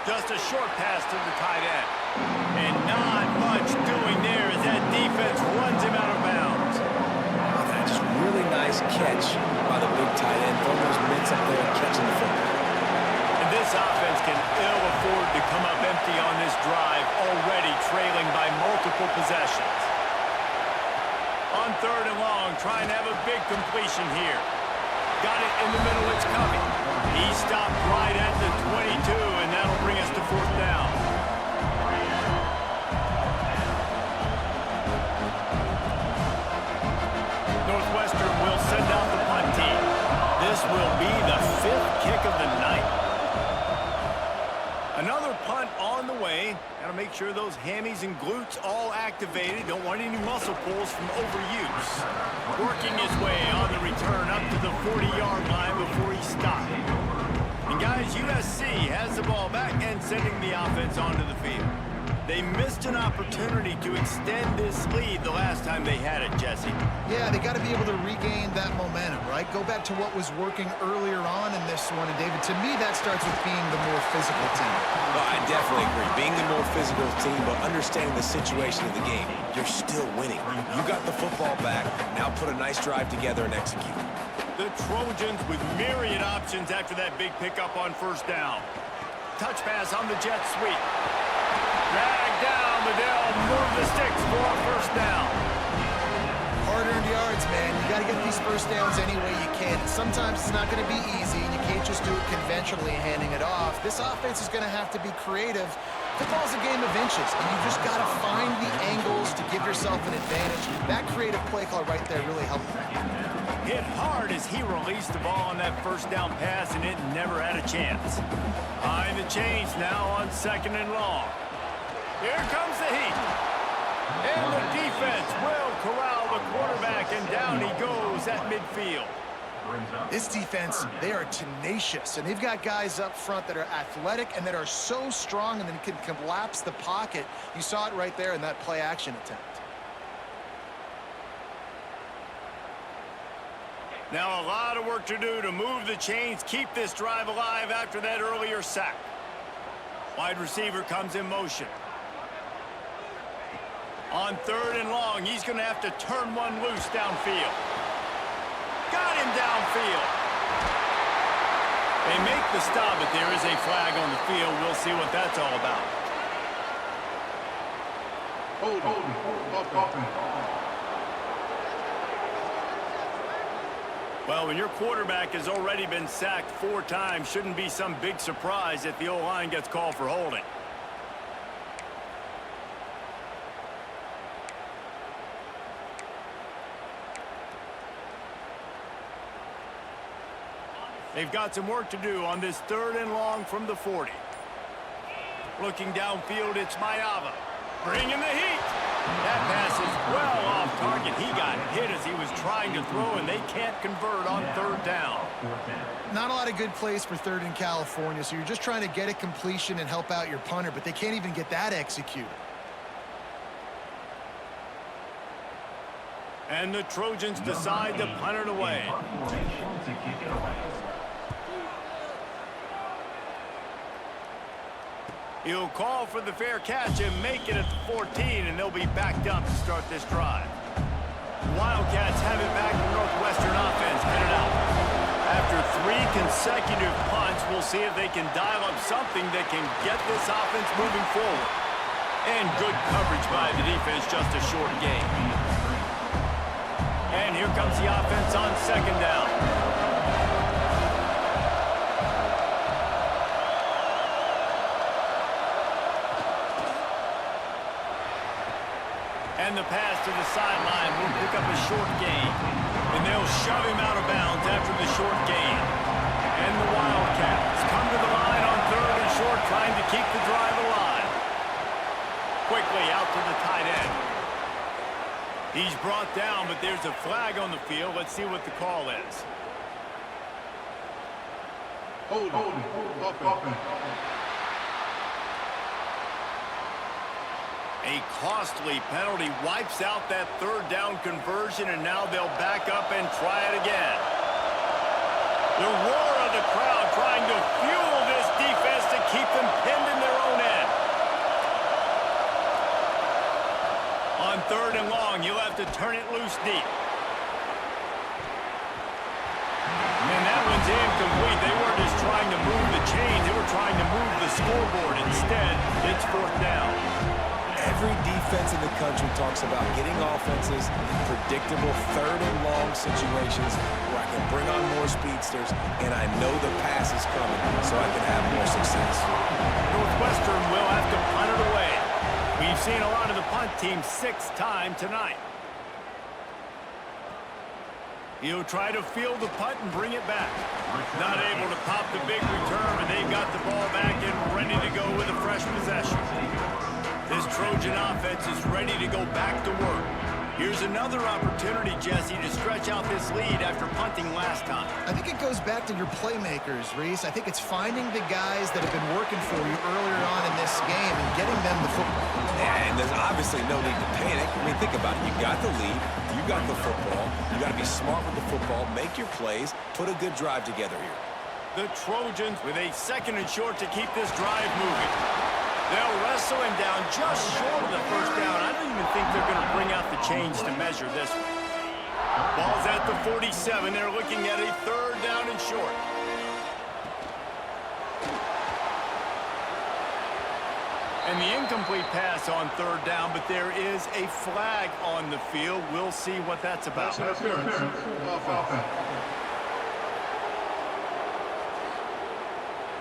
Just a short pass to the tight end. And not much doing there as that defense runs him out of bounds. Just really nice catch by the big tight end, throwing those mitts up there and catching the football. And this offense can ill afford to come up empty on this drive, already trailing by multiple possessions. On 3rd and long, trying to have a big completion here. Got it in the middle, it's coming. He stopped right at the 22, and that'll bring us to 4th down. Northwestern will send out the punt team. This will be the 5th kick of the night. Another punt on the way. Got to make sure those hammies and glutes all activated. Don't want any muscle pulls from overuse. Working his way on the return up to the 40-yard line before he stopped. And guys, USC has the ball back and sending the offense onto the field. They missed an opportunity to extend this lead the last time they had it, Jesse. Yeah, they got to be able to regain that momentum, right? Go back to what was working earlier on in this one. And, David, to me, that starts with being the more physical team. Well, I definitely agree. Being the more physical team, but understanding the situation of the game, you're still winning. You got the football back. Now put a nice drive together and execute. The Trojans with myriad options after that big pickup on 1st down. Touch pass on the jet sweep. Drag down, but they'll move the sticks for a 1st down. Hard-earned yards, man. You got to get these 1st downs any way you can. Sometimes it's not going to be easy, and you can't just do it conventionally handing it off. This offense is going to have to be creative. Football's a game of inches, and you just got to find the angles to give yourself an advantage. That creative play call right there really helped them. Hit hard as he released the ball on that 1st down pass, and it never had a chance. Behind the chains now on 2nd and long. Here comes the heat. And the defense will corral the quarterback, and down he goes at midfield. This defense, they are tenacious, and they've got guys up front that are athletic and that are so strong and then can collapse the pocket. You saw it right there in that play-action attempt. Now a lot of work to do to move the chains, keep this drive alive after that earlier sack. Wide receiver comes in motion. On 3rd and long, he's going to have to turn one loose downfield. Got him downfield. They make the stop, but there is a flag on the field. We'll see what that's all about. Well, when your quarterback has already been sacked 4 times, shouldn't be some big surprise if the O-line gets called for holding. They've got some work to do on this 3rd and long from the 40. Looking downfield, it's Mayava. Bringing the heat. That pass is well off target. He got hit as he was trying to throw, and they can't convert on 3rd down. Not a lot of good plays for 3rd in California, so you're just trying to get a completion and help out your punter, but they can't even get that executed. And the Trojans decide to punt it away. He'll call for the fair catch and make it at the 14, and they'll be backed up to start this drive. Wildcats have it back. The Northwestern offense headed out. After 3 consecutive punts, we'll see if they can dial up something that can get this offense moving forward. And good coverage by the defense, just a short gain. And here comes the offense on 2nd down. And the pass to the sideline will pick up a short gain. And they'll shove him out of bounds after the short gain. And the Wildcats come to the line on 3rd and short, trying to keep the drive alive. Quickly out to the tight end. He's brought down, but there's a flag on the field. Let's see what the call is. Hold on. A costly penalty wipes out that 3rd down conversion, and now they'll back up and try it again. The roar of the crowd trying to fuel this defense to keep them pinned in their own end. On 3rd and long, you'll have to turn it loose deep. And that one's incomplete. They weren't just trying to move the chains, they were trying to move the scoreboard. Instead, it's 4th down. Every defense in the country talks about getting offenses in predictable 3rd and long situations where I can bring on more speedsters and I know the pass is coming so I can have more success. Northwestern will have to punt it away. We've seen a lot of the punt team 6 times tonight. He'll try to field the punt and bring it back. Not able to pop the big return, but they've got the ball back and ready to go with a fresh possession. This Trojan offense is ready to go back to work. Here's another opportunity, Jesse, to stretch out this lead after punting last time. I think it goes back to your playmakers, Reese. I think it's finding the guys that have been working for you earlier on in this game and getting them the football. And there's obviously no need to panic. I mean, think about it. You got the lead. You got the football. You got to be smart with the football. Make your plays. Put a good drive together here. The Trojans with a 2nd and short to keep this drive moving. They'll wrestle him down just short of the 1st down. I don't even think they're going to bring out the chains to measure this one. Ball's at the 47. They're looking at a 3rd down and short. And the incomplete pass on 3rd down, but there is a flag on the field. We'll see what that's about.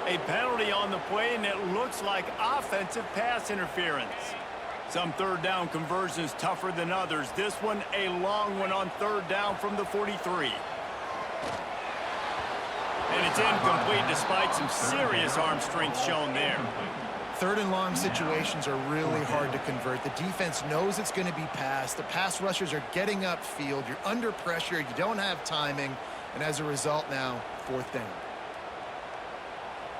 A penalty on the play, and it looks like offensive pass interference. Some 3rd down conversions tougher than others. This one, a long one on 3rd down from the 43. And it's incomplete despite some serious arm strength shown there. 3rd and long situations are really hard to convert. The defense knows it's going to be passed. The pass rushers are getting upfield. You're under pressure. You don't have timing. And as a result now, 4th down.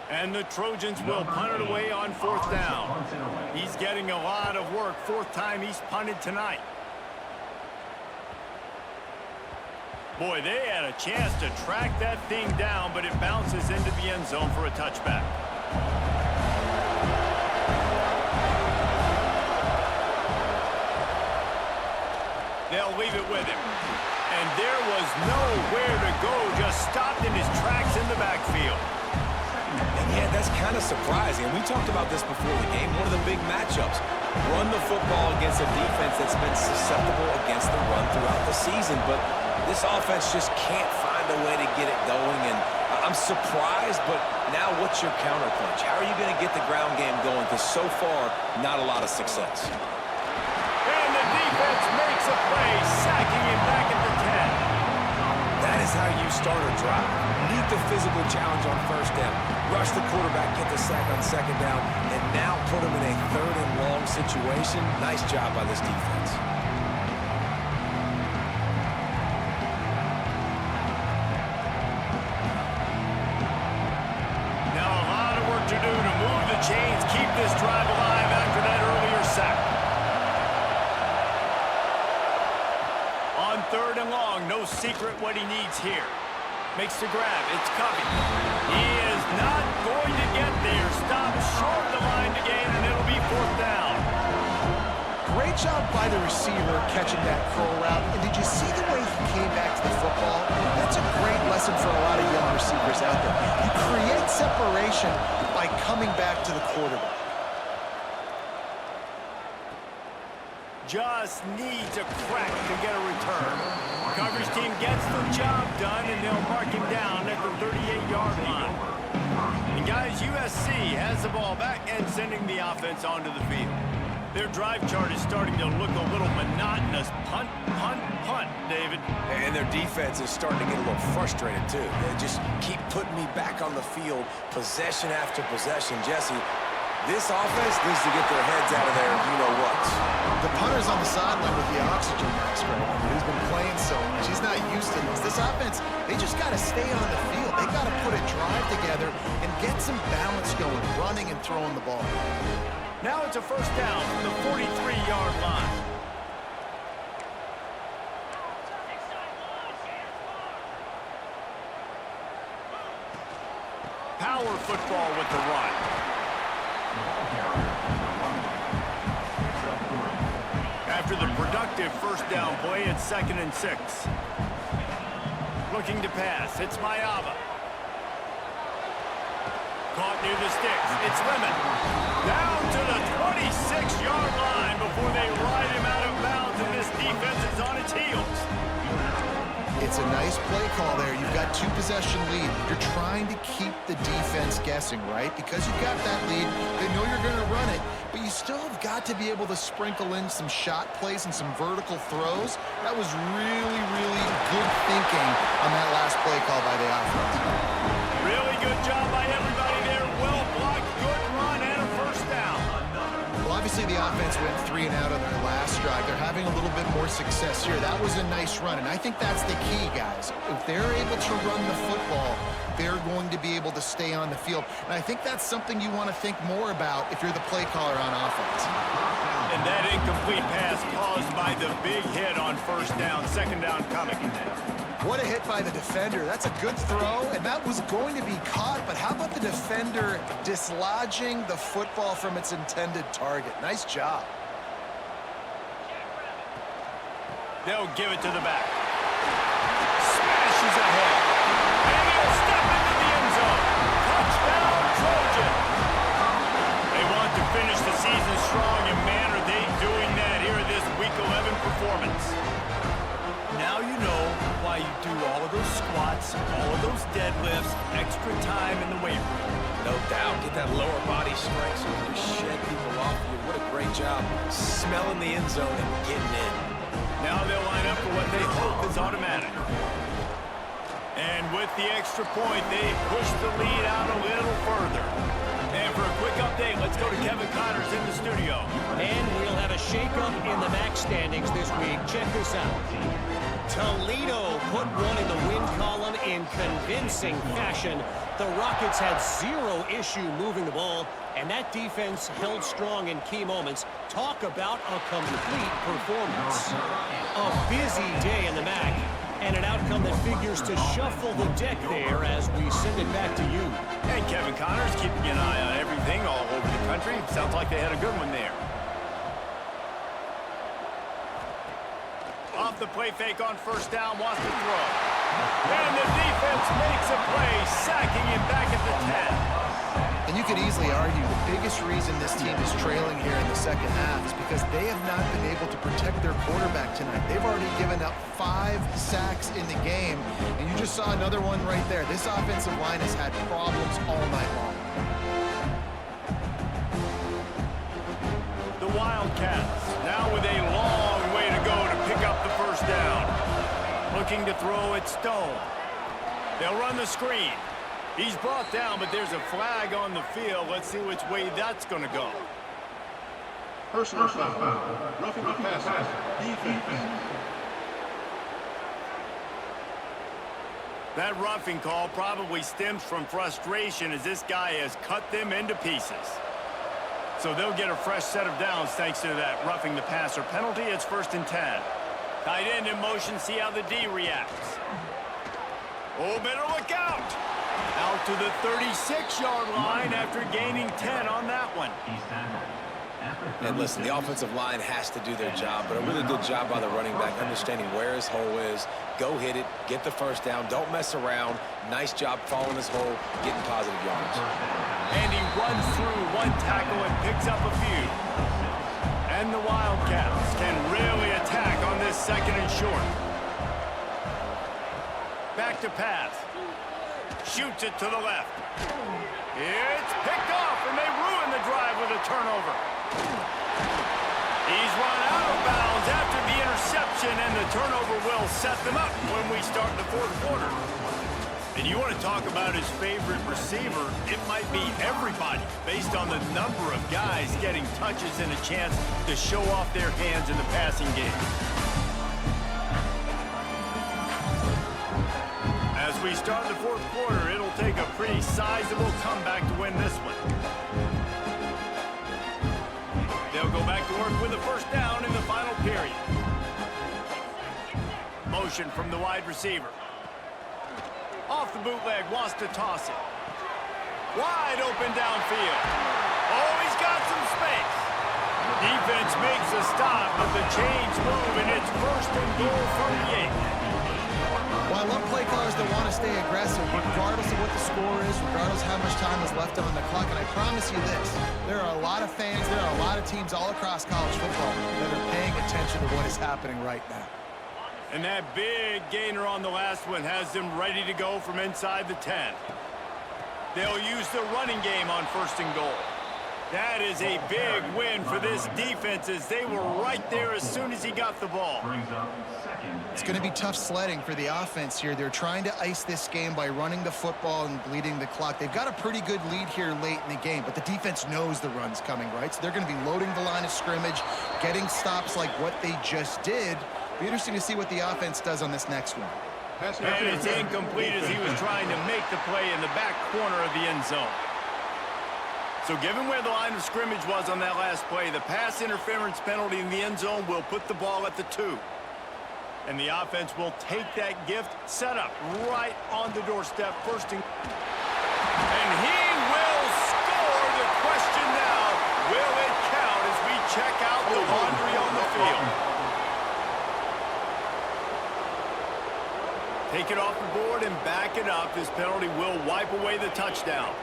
And the Trojans will punt it away on 4th down. He's getting a lot of work. 4th time he's punted tonight. Boy, they had a chance to track that thing down, but it bounces into the end zone for a touchback. They'll leave it with him. And there was nowhere to go, just stopped in his tracks in the backfield. And yeah, that's kind of surprising. And we talked about this before the game. One of the big matchups. Run the football against a defense that's been susceptible against the run throughout the season. But this offense just can't find find a way to get it going, and I'm surprised, but now what's your counterpunch? How are you going to get the ground game going? Because so far, not a lot of success. And the defense makes a play, sacking him back at the 10. That is how you start a drive. Meet the physical challenge on first down. Rush the quarterback, get the sack on second down, and now put him in a third and long situation. Nice job by this defense. Now a lot of work to do to move the chains, keep this drive alive after that earlier sack. On third and long, no secret what he needs here. Makes the grab. It's coming. He is not going to get there. Stops short of the line to gain, and it'll be fourth down. Great job by the receiver catching that curl route. And did you see the way he came back to the football? That's a great lesson for a lot of young receivers out there. You create separation by coming back to the quarterback. Just needs a crack to get a return. Coverage team gets the job done, and they'll mark him down at the 38-yard line. And guys, USC has the ball back and sending the offense onto the field. Their drive chart is starting to look a little monotonous. Punt, punt, punt, David. And their defense is starting to get a little frustrated, too. They just keep putting me back on the field, possession after possession. Jesse, this offense needs to get their heads out of there, you-know-what. The punter's on the sideline with the oxygen mask right now. He's been playing so much. He's not used to this. This offense, they just got to stay on the field. They got to put a drive together and get some balance going, running and throwing the ball. Now it's a first down from the 43-yard line. Power football with the run. After the productive first down play, it's 2nd and 6. Looking to pass. It's Mayava. Caught near the sticks. It's Lemon. Down to the 26-yard line before they ride him out of bounds, and this defense is on its heels. It's a nice play call there. You've got 2-possession lead. You're trying to keep the defense guessing, right? Because you've got that lead, they know you're going to run it, but you still have got to be able to sprinkle in some shot plays and some vertical throws. That was really, really good thinking on that last play call by the offense. Really good job by everybody there. Well blocked, good run, and a first down. Well, obviously the offense went 3 and out on their last drive. They're having a little bit more success here. That was a nice run, and I think that's the key, guys. If they're able to run the football, they're going to be able to stay on the field. And I think that's something you want to think more about if you're the play caller on offense. And that incomplete pass caused by the big hit on first down, second down coming. What a hit by the defender. That's a good throw, and that was going to be caught, but how about the defender dislodging the football from its intended target? Nice job. They'll give it to the back. Smashes ahead. And he'll step into the end zone. Touchdown, Trojans. They want to finish the season strong, and man, are they doing that here in this Week 11 performance. Now you know why you do all of those squats, all of those deadlifts, extra time in the weight room. No doubt. Get that lower body strength so you can shed people off you. What a great job smelling the end zone and getting in. Now they'll line up for what they hope is automatic. And with the extra point, they push the lead out a little further. And for a quick update, let's go to Kevin Connors in the studio. And we'll have a shakeup in the MAC standings this week. Check this out. Toledo put one in the win column in convincing fashion. The Rockets had zero issue moving the ball, and that defense held strong in key moments. Talk about a complete performance. A busy day in the MAC, and an outcome that figures to shuffle the deck there as we send it back to you. And Kevin Connors keeping an eye on everything all over the country. Sounds like they had a good one there. Off the play fake on first down, wants to throw. And the defense makes a play, sacking him back at the 10. And you could easily argue the biggest reason this team is trailing here in the second half is because they have not been able to protect their quarterback tonight. They've already given up 5 sacks in the game, and you just saw another one right there. This offensive line has had problems all night long. The Wildcats now with a long way to go to pick up the first down. Looking to throw it Stone. They'll run the screen. He's brought down, but there's a flag on the field. Let's see which way that's going to go. Personal foul. Roughing the passer. Defense. That roughing call probably stems from frustration as this guy has cut them into pieces. So they'll get a fresh set of downs thanks to that roughing the passer penalty. It's 1st and 10. Tight end in motion, see how the D reacts. Oh, better look out. Out to the 36-yard line after gaining 10 on that one. And listen, the offensive line has to do their job, but a really good job by the running back, understanding where his hole is. Go hit it, get the first down, don't mess around. Nice job following his hole, getting positive yards. And he runs through one tackle and picks up a few. And the Wildcats can really attack on this 2nd and short. Back to pass. Shoots it to the left. It's picked off, and they ruin the drive with a turnover. He's run out of bounds after the interception, and the turnover will set them up when we start the 4th quarter. And you want to talk about his favorite receiver, it might be everybody, based on the number of guys getting touches and a chance to show off their hands in the passing game. As we start the 4th quarter, it'll take a pretty sizable comeback to win this one. They'll go back to work with a first down in the final period. Motion from the wide receiver. Off the bootleg, wants to toss it. Wide open downfield. Oh, he's got some space. Defense makes a stop, but the chains move, and it's 1st and goal from the 8. Well, I love play callers that want to stay aggressive, regardless of what the score is, regardless of how much time is left on the clock. And I promise you this, there are a lot of fans, there are a lot of teams all across college football that are paying attention to what is happening right now. And that big gainer on the last one has them ready to go from inside the 10. They'll use the running game on 1st and goal. That is a big win for this defense as they were right there as soon as he got the ball. It's going to be tough sledding for the offense here. They're trying to ice this game by running the football and bleeding the clock. They've got a pretty good lead here late in the game, but the defense knows the run's coming, right? So they're going to be loading the line of scrimmage, getting stops like what they just did. Be interesting to see what the offense does on this next one. And it's incomplete as he was trying to make the play in the back corner of the end zone. So given where the line of scrimmage was on that last play, the pass interference penalty in the end zone will put the ball at the 2. And the offense will take that gift set up right on the doorstep. 1st and... And he will score. The question now, will it count as we check out the laundry on the field? Take it off the board and back it up. This penalty will wipe away the touchdown.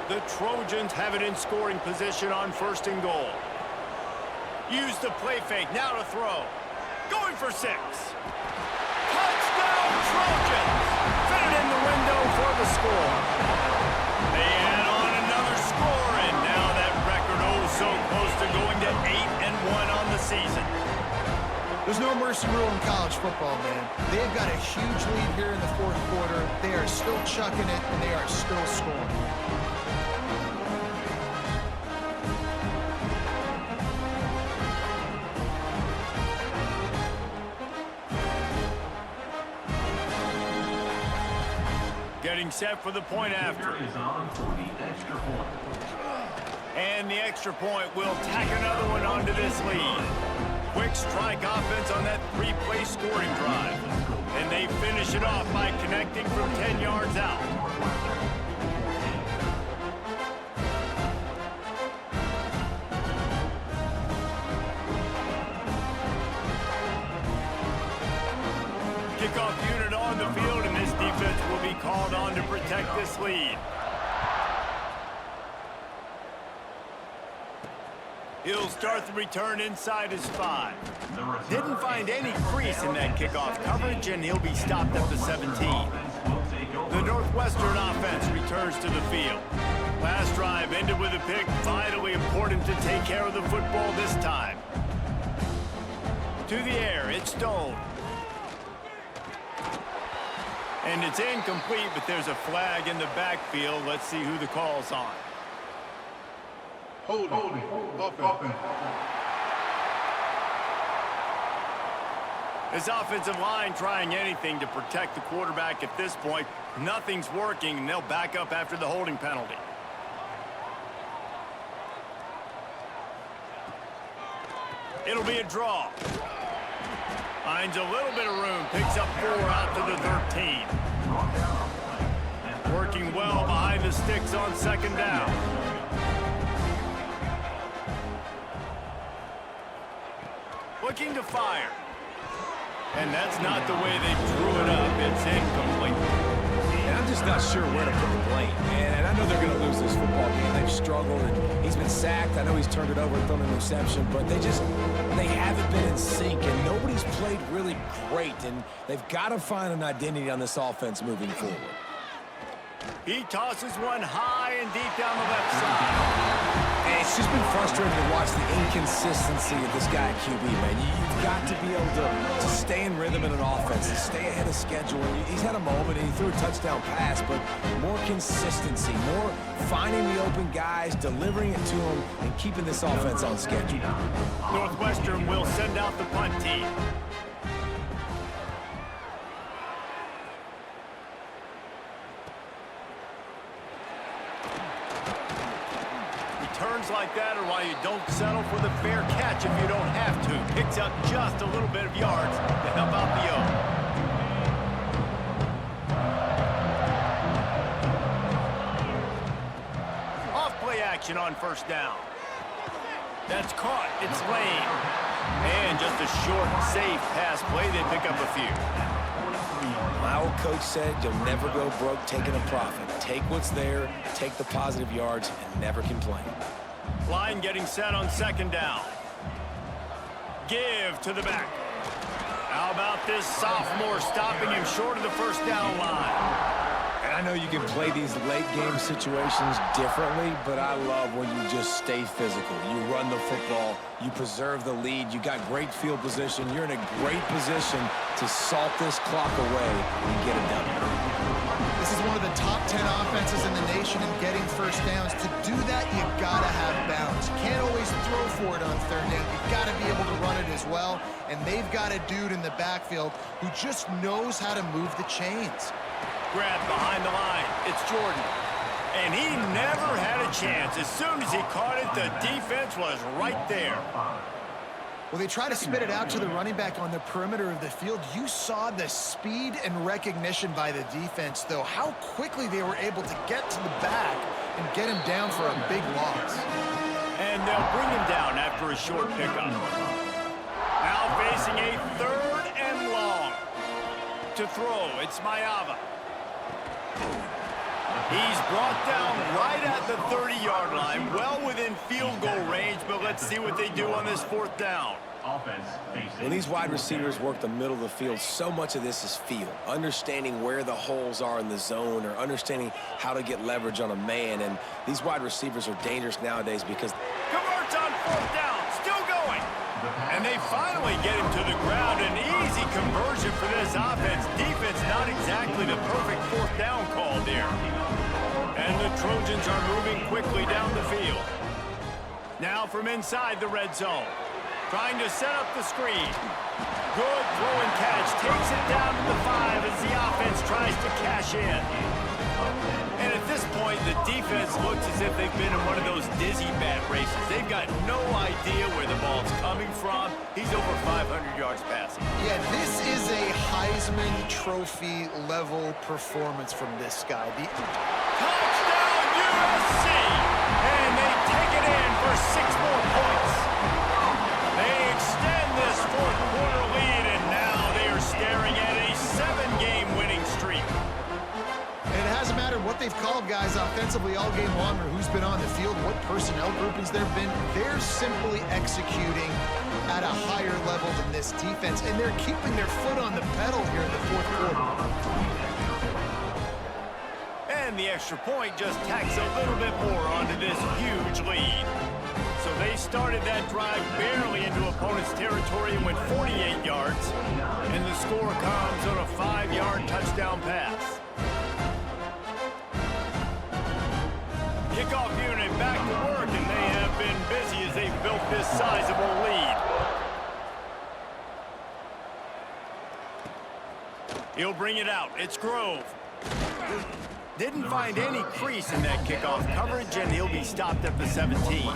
The Trojans have it in scoring position on 1st and goal. Use the play fake, now to throw. Going for 6. Touchdown Trojans! Fit it in the window for the score. They add on another score, and now that record oh so close to going to 8-1 on the season. There's no mercy rule in college football, man. They've got a huge lead here in the 4th quarter. They are still chucking it, and they are still scoring. Getting set for the point after. And the extra point will tack another one onto this lead. Quick strike offense on that 3-play scoring drive. And they finish it off by connecting from 10 yards out. Kickoff unit on the field, and this defense will be called on to protect this lead. He'll start the return inside his 5. Didn't find any crease in that kickoff coverage, and he'll be stopped at the 17. The Northwestern offense returns to the field. Last drive ended with a pick. Vitally important to take care of the football this time. To the air, it's Stone. And it's incomplete, but there's a flag in the backfield. Let's see who the call's on. Holding. Offense. His offensive line trying anything to protect the quarterback at this point. Nothing's working, and they'll back up after the holding penalty. It'll be a draw. Finds a little bit of room. Picks up 4 out to the 13. Working well behind the sticks on second down. Looking to fire. And that's not the way they drew it up. It's incomplete. And I'm just not sure where to put the blame. And I know they're going to lose this football game. They've struggled, and he's been sacked. I know he's turned it over and thrown an interception, but they haven't been in sync, and nobody's played really great, and they've got to find an identity on this offense moving forward. He tosses one high and deep down the left side. And it's just been frustrating to watch the inconsistency of this guy at QB, man. You've got to be able to stay in rhythm in an offense, to stay ahead of schedule. He's had a moment, and he threw a touchdown pass, but more consistency, more finding the open guys, delivering it to them, and keeping this offense on schedule. Northwestern will send out the punt team. Turns like that are why you don't settle for the fair catch if you don't have to. Picks up just a little bit of yards to help out the O. Off play action on first down. That's caught. It's Lane. And just a short, safe pass play. They pick up a few. My old coach said you'll never go broke taking a profit. Take what's there, take the positive yards, and never complain. Line getting set on second down. Give to the back. How about this sophomore stopping him short of the first down line? And I know you can play these late game situations differently, but I love when you just stay physical. You run the football, you preserve the lead, you got great field position, you're in a great position to salt this clock away and get it done. This is one of the top 10 offenses in the nation in getting first downs. To do that, you gotta have balance. You can't always throw for it on third down. You've got to be able to run it as well. And they've got a dude in the backfield who just knows how to move the chains. Grab behind the line. It's Jordan. And he never had a chance. As soon as he caught it, the defense was right there. Well, they try to spit it out to the running back on the perimeter of the field. You saw the speed and recognition by the defense, though, how quickly they were able to get to the back and get him down for a big loss. And they'll bring him down after a short pickup. Now facing a 3rd and long. To throw, it's Mayava. He's brought down right at the 30-yard line, well within field goal range, but let's see what they do on this 4th down. When these wide receivers work the middle of the field, so much of this is feel. Understanding where the holes are in the zone or understanding how to get leverage on a man. And these wide receivers are dangerous nowadays because... Converts on 4th down, still going. And they finally get him to the ground. An easy conversion for this offense. Defense not exactly the perfect 4th down call there. And the Trojans are moving quickly down the field. Now from inside the red zone. Trying to set up the screen. Good throw and catch. Takes it down to the 5 as the offense tries to cash in. And at this point, the defense looks as if they've been in one of those dizzy bat races. They've got no idea where the ball's coming from. He's over 500 yards passing. Yeah, this is a Heisman Trophy level performance from this guy. Touchdown USC! And they take it in for 6 more points. They extend this 4th quarter lead, and now they are staring at a 7-game winning streak. And it hasn't mattered what they've called, guys. Offensively, defensively all game long or who's been on the field, what personnel groupings there have been. They're simply executing at a higher level than this defense, and they're keeping their foot on the pedal here in the fourth quarter. And the extra point just tacks a little bit more onto this huge lead. So they started that drive barely into opponent's territory and went 48 yards. And the score comes on a 5-yard touchdown pass. Kickoff unit back to work, and they have been busy as they've built this sizable lead. He'll bring it out. It's Grove. Didn't find any crease in that kickoff coverage, and he'll be stopped at the 17.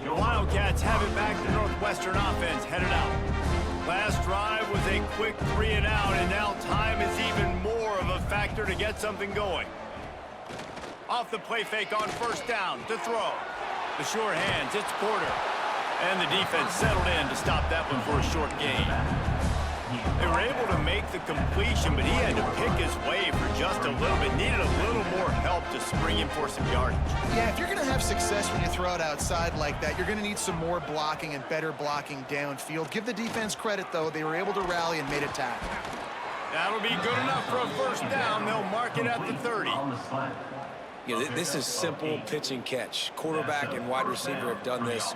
The Wildcats have it back to Northwestern offense headed out. Last drive was a quick 3-and-out, and now time is even more of a factor to get something going. Off the play fake on first down to throw. The sure hands, it's Porter. And the defense settled in to stop that one for a short gain. They were able to make the completion, but he had to pick his way for just a little bit. Needed a little more help to spring him for some yardage. Yeah, if you're going to have success when you throw it outside like that, you're going to need some more blocking and better blocking downfield. Give the defense credit, though. They were able to rally and made a tackle. That'll be good enough for a first down. They'll mark it at the 30. Yeah, this is simple pitch and catch. Quarterback and wide receiver have done this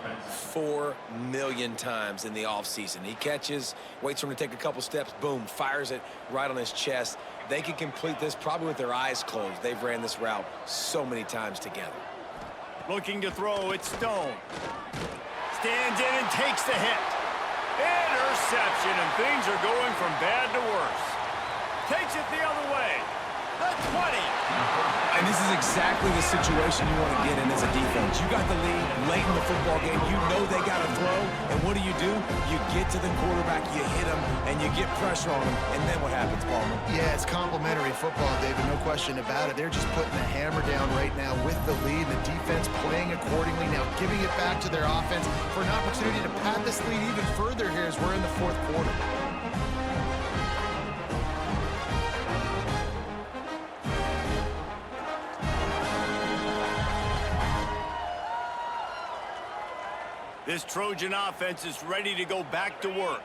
4 million times in the offseason. He catches, waits for him to take a couple steps, boom, fires it right on his chest. They can complete this probably with their eyes closed. They've ran this route so many times together. Looking to throw, it's Stone. Stands in and takes the hit. Interception, and things are going from bad to worse. Takes it the other way. The 20. And this is exactly the situation you want to get in as a defense. You got the lead late in the football game. You know they got to throw. And what do? You get to the quarterback, you hit him, and you get pressure on him. And then what happens, Palmer? Yeah, it's complimentary football, David. No question about it. They're just putting the hammer down right now with the lead. The defense playing accordingly. Now giving it back to their offense for an opportunity to pad this lead even further here as we're in the fourth quarter. This Trojan offense is ready to go back to work.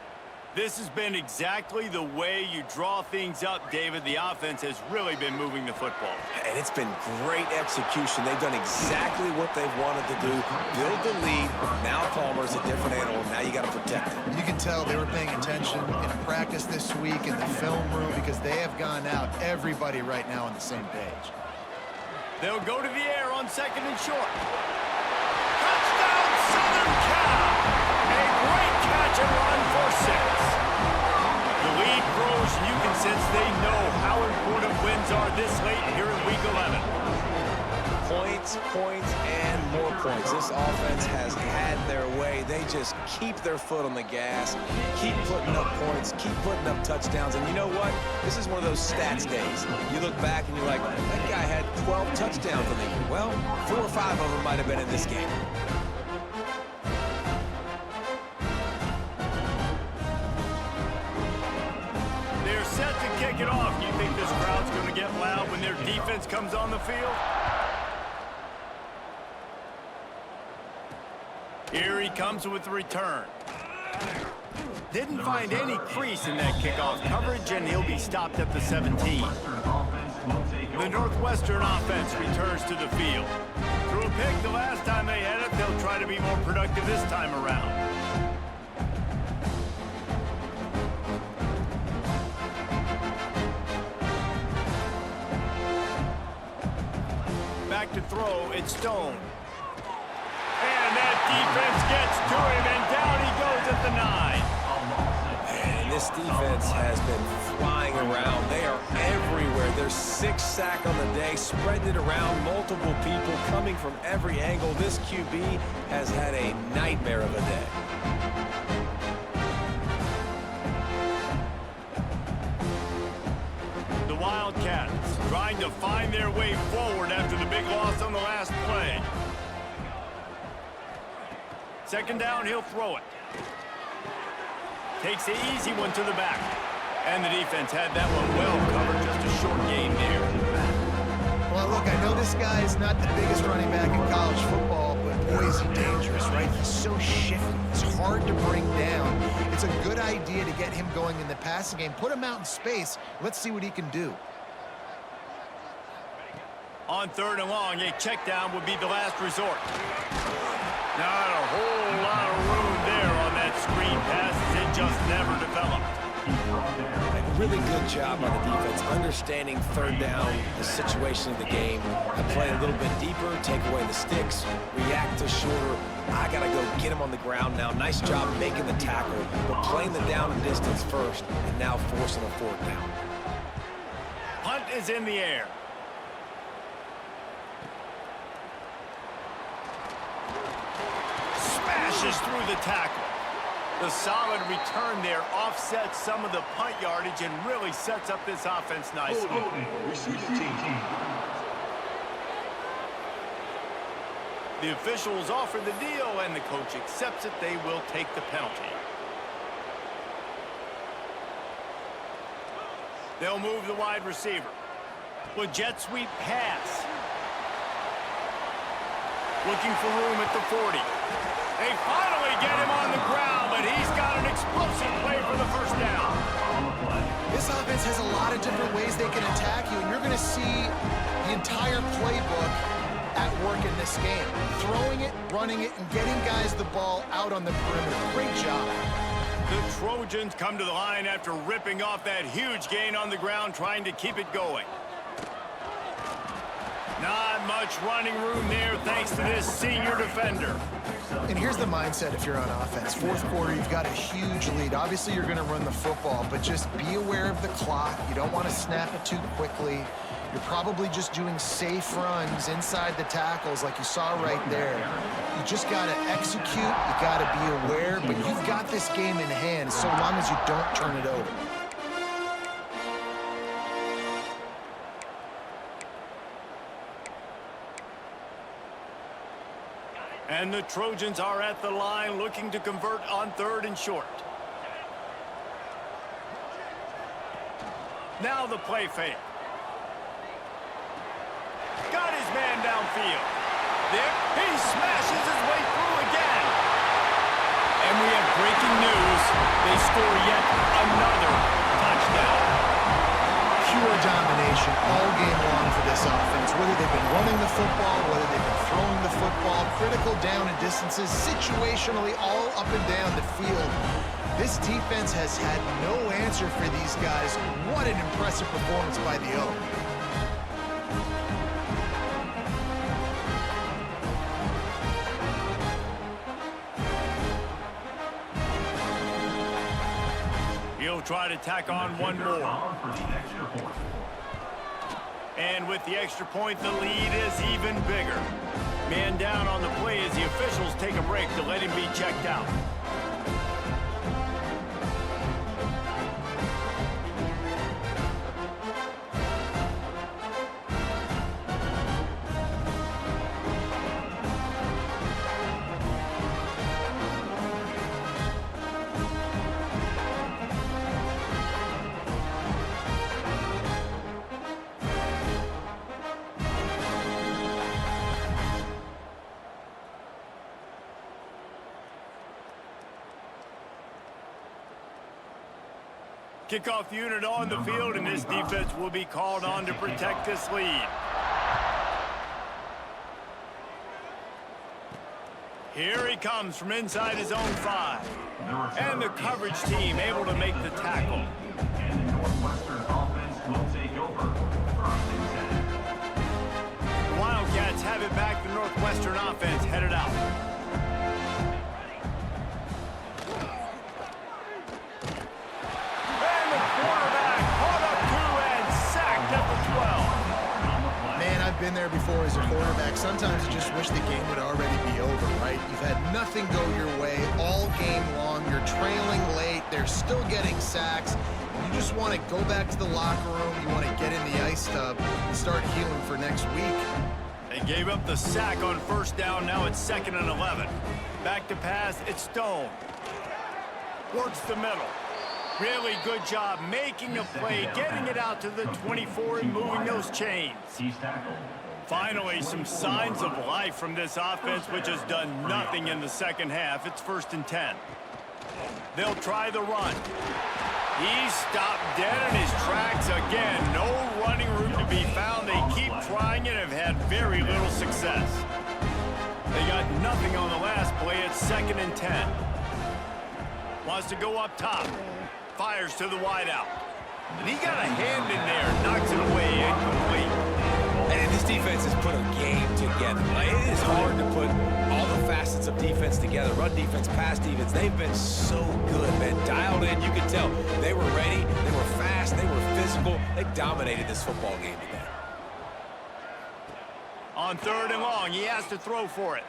This has been exactly the way you draw things up, David. The offense has really been moving the football. And it's been great execution. They've done exactly what they've wanted to do. Build the lead. Now Palmer's a different animal. Now you got to protect him. You can tell they were paying attention in practice this week in the film room because they have gone out, everybody right now on the same page. They'll go to the air on second and short. Touchdown, Southern Cal! A great catch and run for 6. The lead grows, and you can sense they know how important wins are this late here in Week 11. Points, points, and more points. This offense has had their way. They just keep their foot on the gas, keep putting up points, keep putting up touchdowns. And you know what? This is one of those stats days. You look back and you're like, that guy had 12 touchdowns in the year. Well, 4 or 5 of them might have been in this game. They're set to kick it off. You think this crowd's going to get loud when their defense comes on the field? Here he comes with the return. Didn't find any crease in that kickoff coverage, and he'll be stopped at the 17. The Northwestern offense returns to the field. Threw a pick the last time they had it. They'll try to be more productive this time around. Back to throw, it's Stone. And that defense gets to him, and down he goes at the 9. And this defense has been flying around. They are everywhere. There's 6 sacks on the day, spreading it around, multiple people coming from every angle. This QB has had a nightmare of a day. The Wildcats trying to find their way forward after the big loss on the last play. Second down, he'll throw it. Takes the easy one to the back. And the defense had that one well covered. Just a short game there. Well, look, I know this guy is not the biggest running back in college football, but boy, is he dangerous, right? He's so shifty. It's hard to bring down. It's a good idea to get him going in the passing game. Put him out in space. Let's see what he can do. On 3rd and long, a check down would be the last resort. Not a whole lot of room there on that screen pass, as it just never developed. A really good job by the defense, understanding 3rd down, the situation of the game, and play a little bit deeper, take away the sticks, react to shorter. I got to go get him on the ground now. Nice job making the tackle, but playing the down and distance first, and now forcing a 4th down. Punt is in the air. Smashes through the tackle. The solid return there offsets some of the punt yardage and really sets up this offense nicely. Receiving team. The officials offer the deal, and the coach accepts it. They will take the penalty. They'll move the wide receiver. With jet sweep pass. Looking for room at the 40. They finally get him on the ground, but he's got an explosive play for the 1st down. This offense has a lot of different ways they can attack you, and you're going to see the entire playbook at work in this game. Throwing it, running it, and getting guys the ball out on the perimeter. Great job. The Trojans come to the line after ripping off that huge gain on the ground, trying to keep it going. Not much running room there thanks to this senior defender. And here's the mindset if you're on offense. 4th quarter, you've got a huge lead. Obviously, you're going to run the football, but just be aware of the clock. You don't want to snap it too quickly. You're probably just doing safe runs inside the tackles like you saw right there. You just got to execute. You got to be aware, but you've got this game in hand so long as you don't turn it over. And the Trojans are at the line looking to convert on 3rd and short. Now the play fake. Got his man downfield. There, he smashes his way through again. And we have breaking news. They score yet another touchdown. Pure domination all game long for this offense. Whether they've been running the football, whether they've been throwing the football, critical down and distances, situationally all up and down the field. This defense has had no answer for these guys. What an impressive performance by the O. He'll try to tack on one more. And with the extra point, the lead is even bigger. Man down on the play as the officials take a break to let him be checked out. Kickoff unit on the field, and this defense will be called on to protect this lead. Here he comes from inside his own 5. And the coverage team able to make the tackle. And the Northwestern offense will take over. The Wildcats have it back. The Northwestern offense headed out. Been there before as a quarterback. Sometimes you just wish the game would already be over, right? You've had nothing go your way all game long. You're trailing late. They're still getting sacks. You just want to go back to the locker room. You want to get in the ice tub and start healing for next week. They gave up the sack on 1st down. Now it's 2nd and 11. Back to pass. It's Stone. Works the middle. Really good job making a play, getting it out to the 24 and moving those chains. He's tackled. Finally, some signs of life from this offense, which has done nothing in the second half. It's 1st and 10. They'll try the run. He's stopped dead in his tracks again. No running room to be found. They keep trying and have had very little success. They got nothing on the last play. It's 2nd and 10. Wants to go up top. Fires to the wideout. And he got a hand in there. Knocks it away. Incomplete. And this defense has put a game together. Like, it is hard to put all the facets of defense together. Run defense, pass defense. They've been so good, man. Dialed in. You could tell they were ready. They were fast. They were physical. They dominated this football game today. On 3rd and long, he has to throw for it.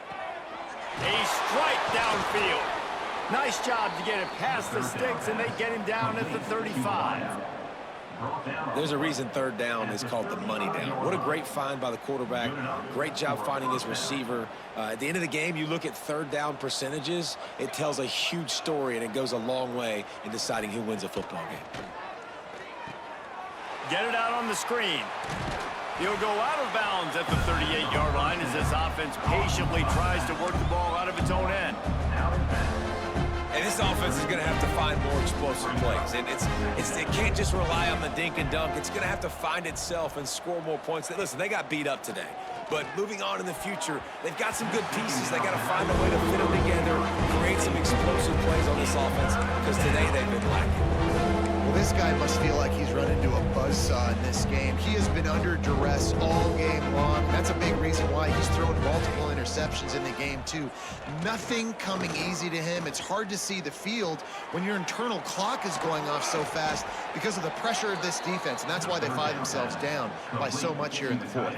A strike downfield. Nice job to get it past the sticks, and they get him down at the 35. There's a reason 3rd down is called the money down. What a great find by the quarterback. Great job finding his receiver. At the end of the game, you look at 3rd down percentages. It tells a huge story, and it goes a long way in deciding who wins a football game. Get it out on the screen. He'll go out of bounds at the 38-yard line as this offense patiently tries to work the ball out of its own end. And this offense is going to have to find more explosive plays. And it can't just rely on the dink and dunk. It's going to have to find itself and score more points. Listen, they got beat up today. But moving on in the future, they've got some good pieces. They got to find a way to fit them together, create some explosive plays on this offense, because today they've been lacking. Well, this guy must feel like he's run into a buzzsaw in this game. He has been under duress all game long. That's a big reason why he's thrown multiple interceptions in the game, too. Nothing coming easy to him. It's hard to see the field when your internal clock is going off so fast because of the pressure of this defense, and that's why they find themselves down by so much here in the 4th.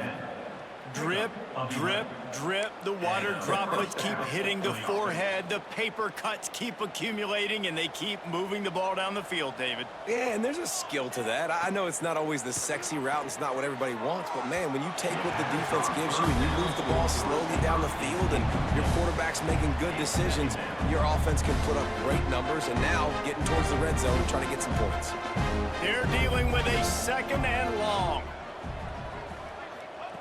Drip, drip, drip. The water droplets keep hitting the forehead. The paper cuts keep accumulating, and they keep moving the ball down the field, David. Yeah, and there's a skill to that. I know it's not always the sexy route. It's not what everybody wants. But, man, when you take what the defense gives you and you move the ball slowly down the field and your quarterback's making good decisions, your offense can put up great numbers. And now getting towards the red zone, trying to get some points. They're dealing with a 2nd and long.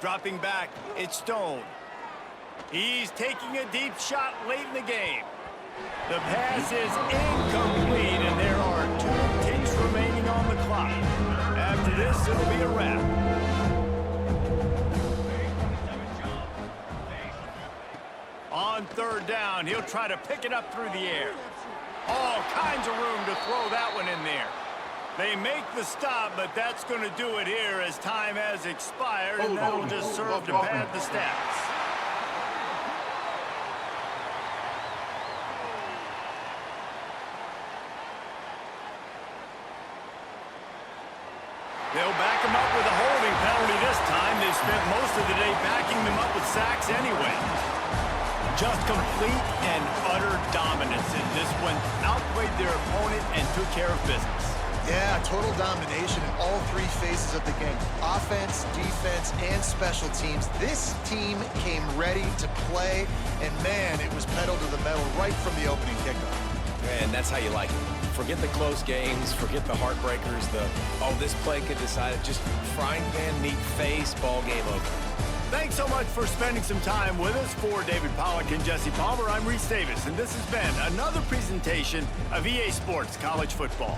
Dropping back, it's Stone. He's taking a deep shot late in the game. The pass is incomplete, and there are 2 ticks remaining on the clock. After this, it'll be a wrap. On 3rd down, he'll try to pick it up through the air. All kinds of room to throw that one in there. They make the stop, but that's going to do it here as time has expired, and that'll just serve to pad the stats. They'll back him up with a holding penalty this time. They've spent most of the day backing them up with sacks anyway. Just complete and utter dominance in this one. Outplayed their opponent and took care of business. Yeah, total domination in all 3 phases of the game. Offense, defense, and special teams. This team came ready to play, and, man, it was pedal to the metal right from the opening kickoff. And that's how you like it. Forget the close games, forget the heartbreakers, this play could decide it. Just frying pan, meat face, ball game over. Thanks so much for spending some time with us. For David Pollack and Jesse Palmer, I'm Reese Davis, and this has been another presentation of EA Sports College Football.